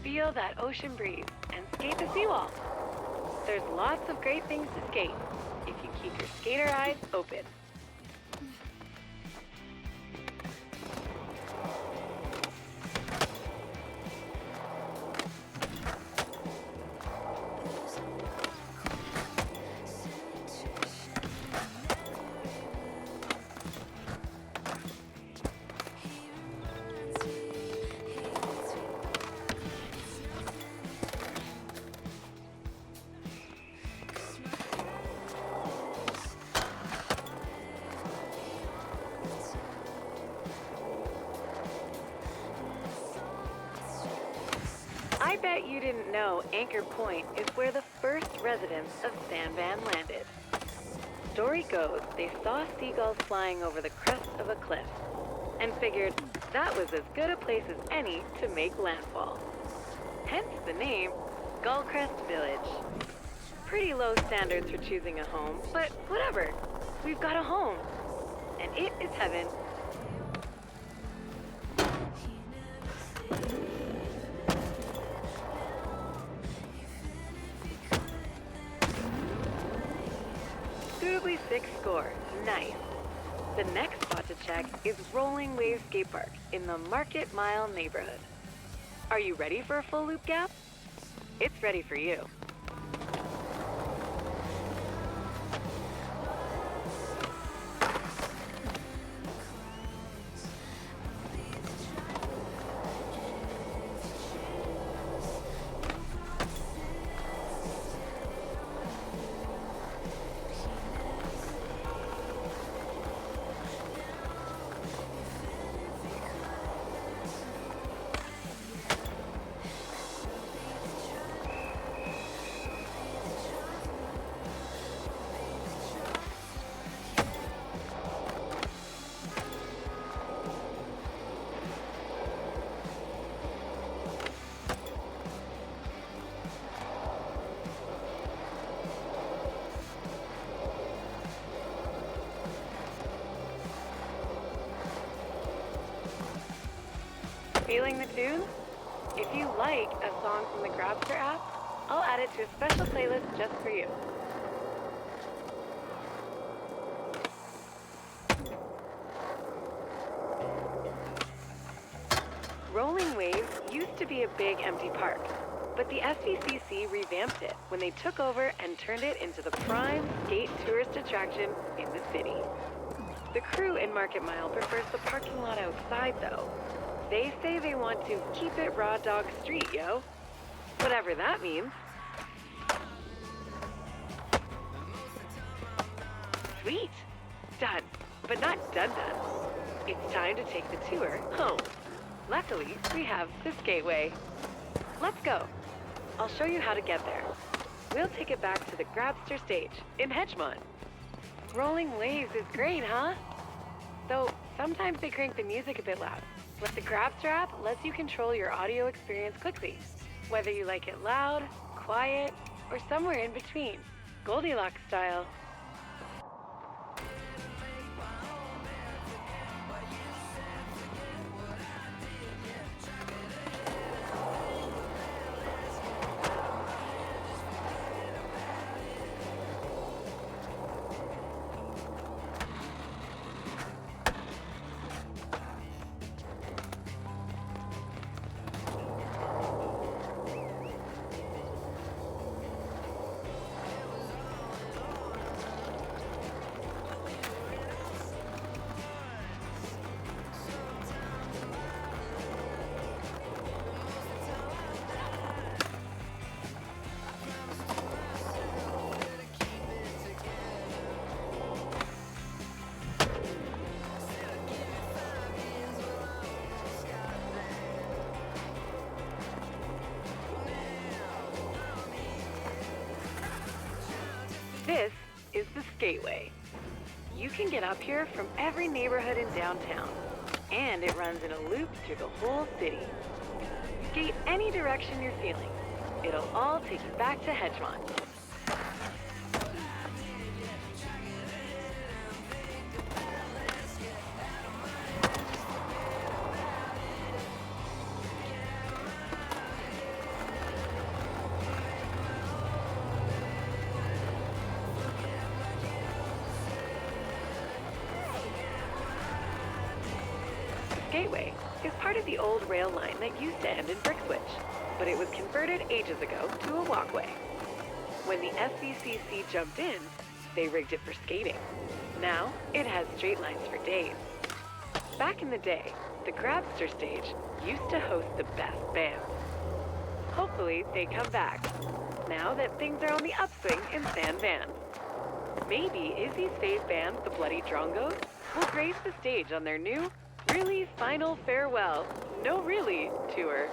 Feel that ocean breeze and skate the seawall. There's lots of great things to skate if you keep your skater eyes open. I bet you didn't know Anchor Point is where the first residents of Sandvan landed. Story goes they saw seagulls flying over the crest of a cliff and figured that was as good a place as any to make landfall. Hence the name Gullcrest Village. Pretty low standards for choosing a home, but whatever. We've got a home, and it is heaven. Suitably 6 score. Nice. The next spot to check is Rolling Wave Skate Park in the Market Mile neighborhood. Are you ready for a full loop gap? It's ready for you. Feeling the tune? If you like a song from the Grabster app, I'll add it to a special playlist just for you. Rolling Wave used to be a big empty park, but the SVCC revamped it when they took over and turned it into the prime skate tourist attraction in the city. The crew in Market Mile prefers the parking lot outside though. They say they want to keep it raw dog street, yo. Whatever that means. Sweet. Done. But not done. It's time to take the tour home. Luckily, we have the Skateway. Let's go. I'll show you how to get there. We'll take it back to the Grabster stage in Hedgemont. Rolling waves is great, huh? Though sometimes they crank the music a bit loud. But the Grabster app lets you control your audio experience quickly, whether you like it loud, quiet, or somewhere in between, Goldilocks style. This is the Skateway. You can get up here from every neighborhood in downtown, and it runs in a loop through the whole city. Skate any direction you're feeling. It'll all take you back to Hedgemont. Gateway is part of the old rail line that used to end in Brixwich, but it was converted ages ago to a walkway. When the SVCC jumped in, they rigged it for skating. Now, it has straight lines for days. Back in the day, the Grabster stage used to host the best bands. Hopefully, they come back, now that things are on the upswing in San Van. Maybe Izzy's fave band, the Bloody Drongos, will grace the stage on their new Really Final Farewell, No Really tour.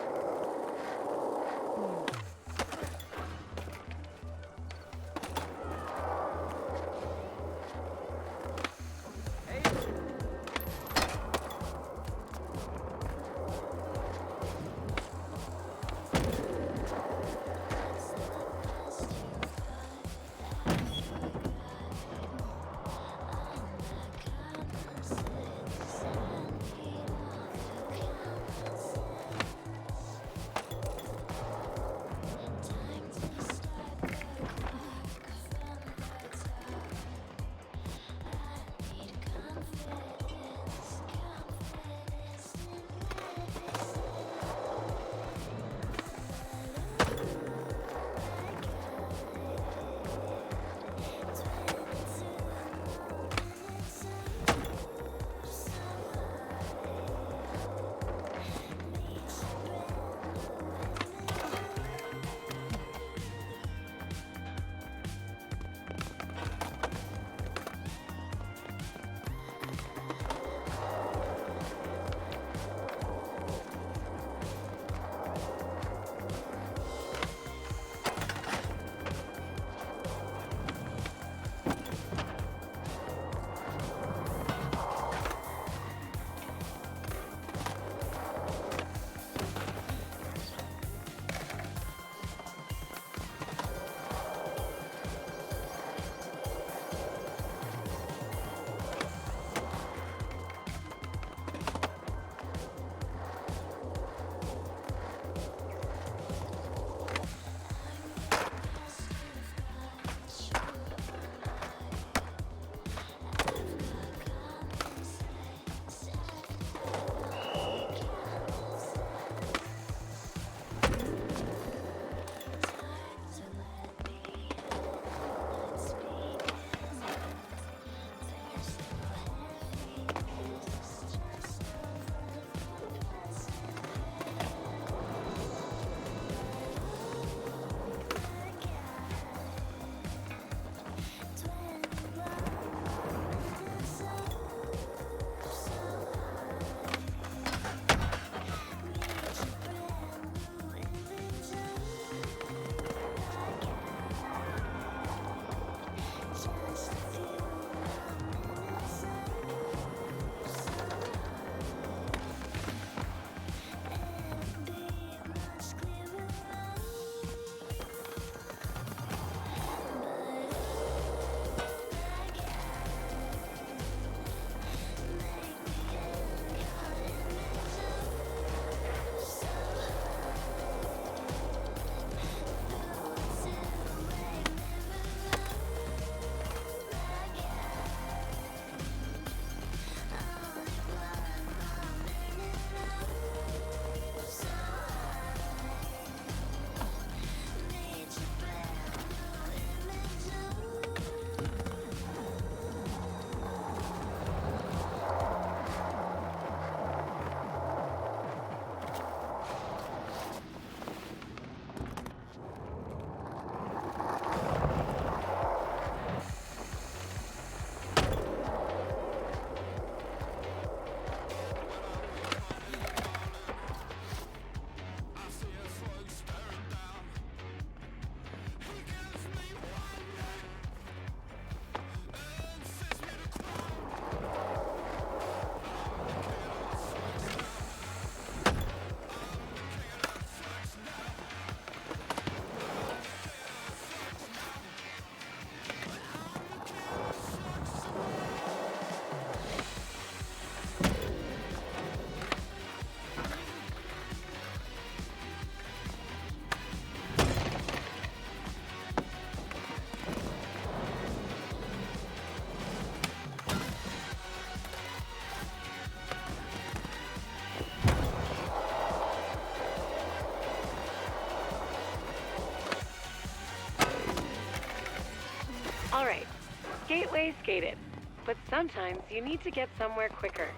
skated. But sometimes you need to get somewhere quicker.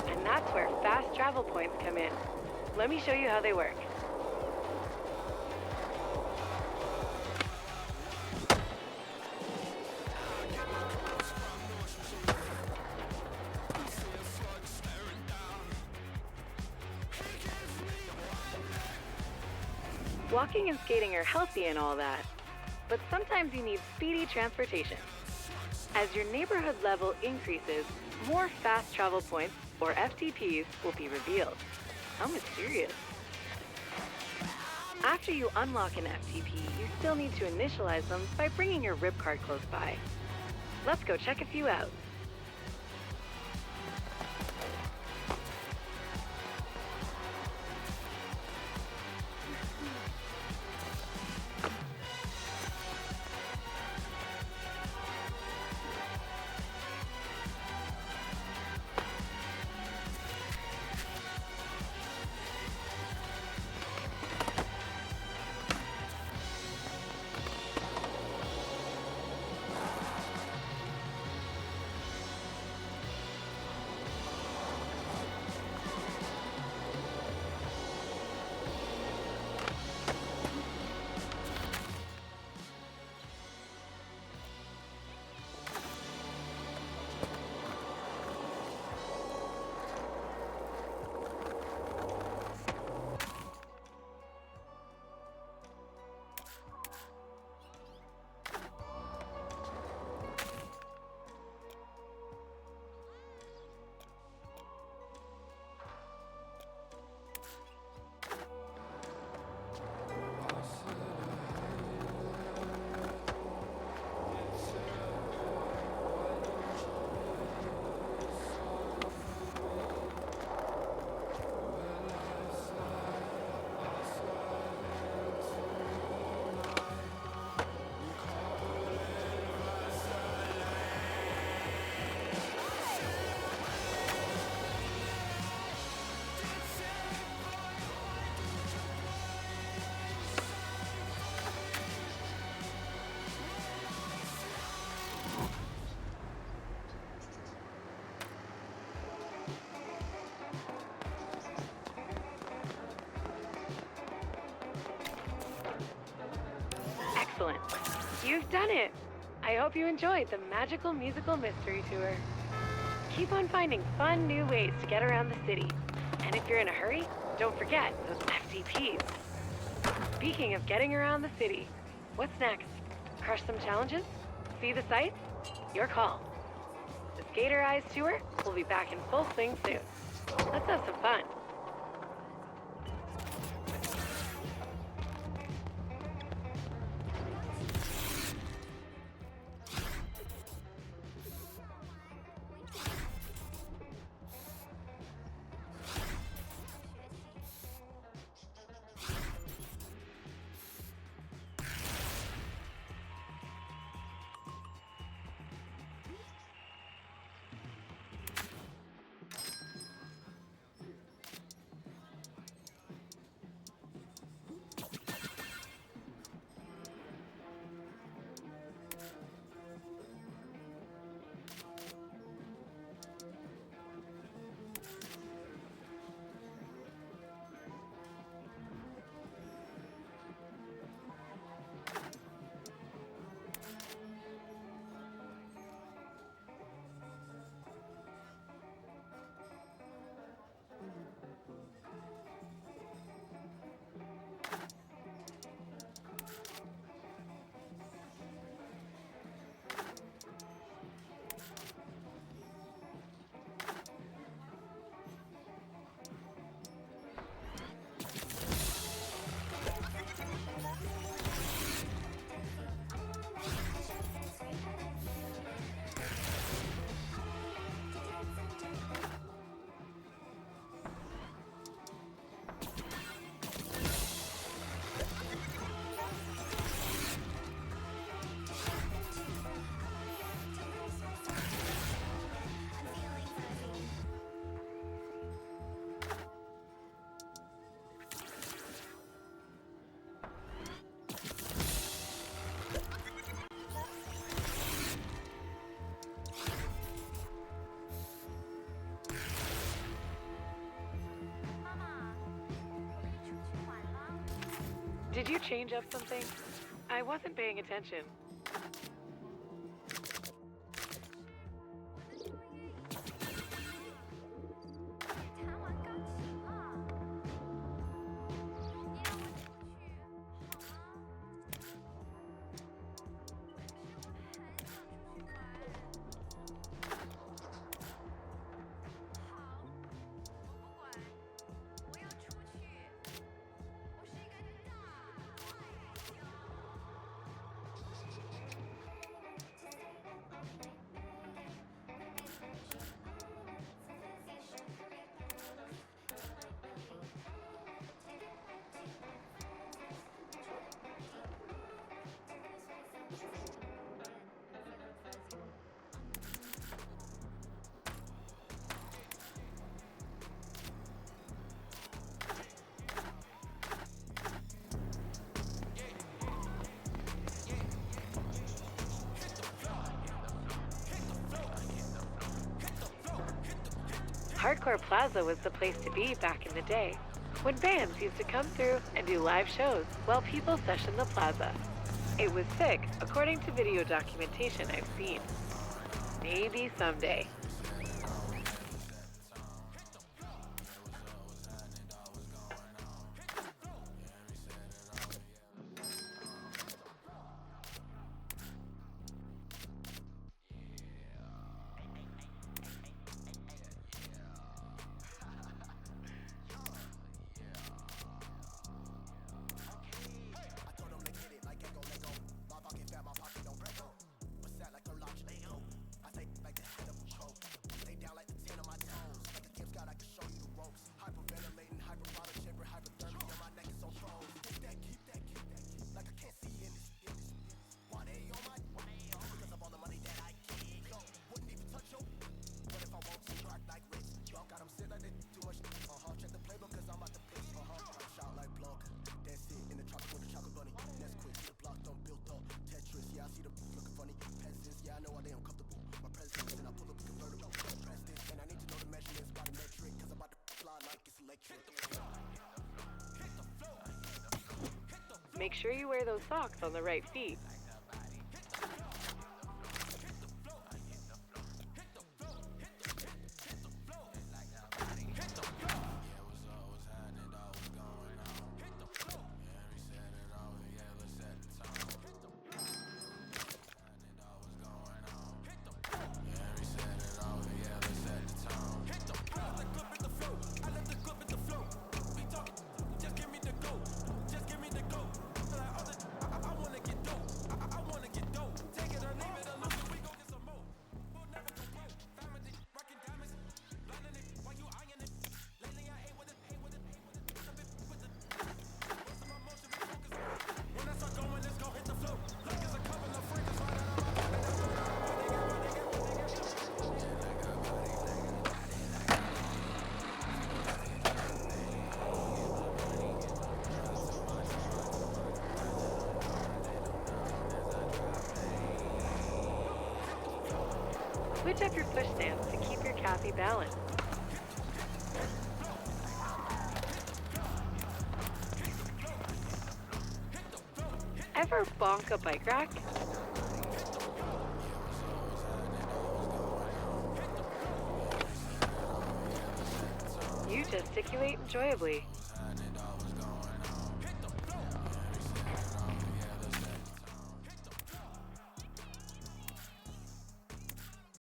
And that's where fast travel points come in. Let me show you how they work. Walking and skating are healthy and all that, but sometimes you need speedy transportation. As your neighborhood level increases, more fast travel points, or FTPs, will be revealed. How mysterious. After you unlock an FTP, you still need to initialize them by bringing your rip card close by. Let's go check a few out. Excellent. You've done it. I hope you enjoyed the magical musical mystery tour. Keep on finding fun new ways to get around the city. And if you're in a hurry, don't forget those FTPs. Speaking of getting around the city, what's next? Crush some challenges? See the sights? Your call. The Skater Eyes tour will be back in full swing soon. Let's have some fun. Did you change up something? I wasn't paying attention. Hardcore Plaza was the place to be back in the day, when bands used to come through and do live shows while people sessioned the plaza. It was sick, according to video documentation I've seen. Maybe someday. Make sure you wear those socks on the right feet. Switch up your push stance to keep your Kathy balanced. Ever bonk a bike rack? You gesticulate enjoyably.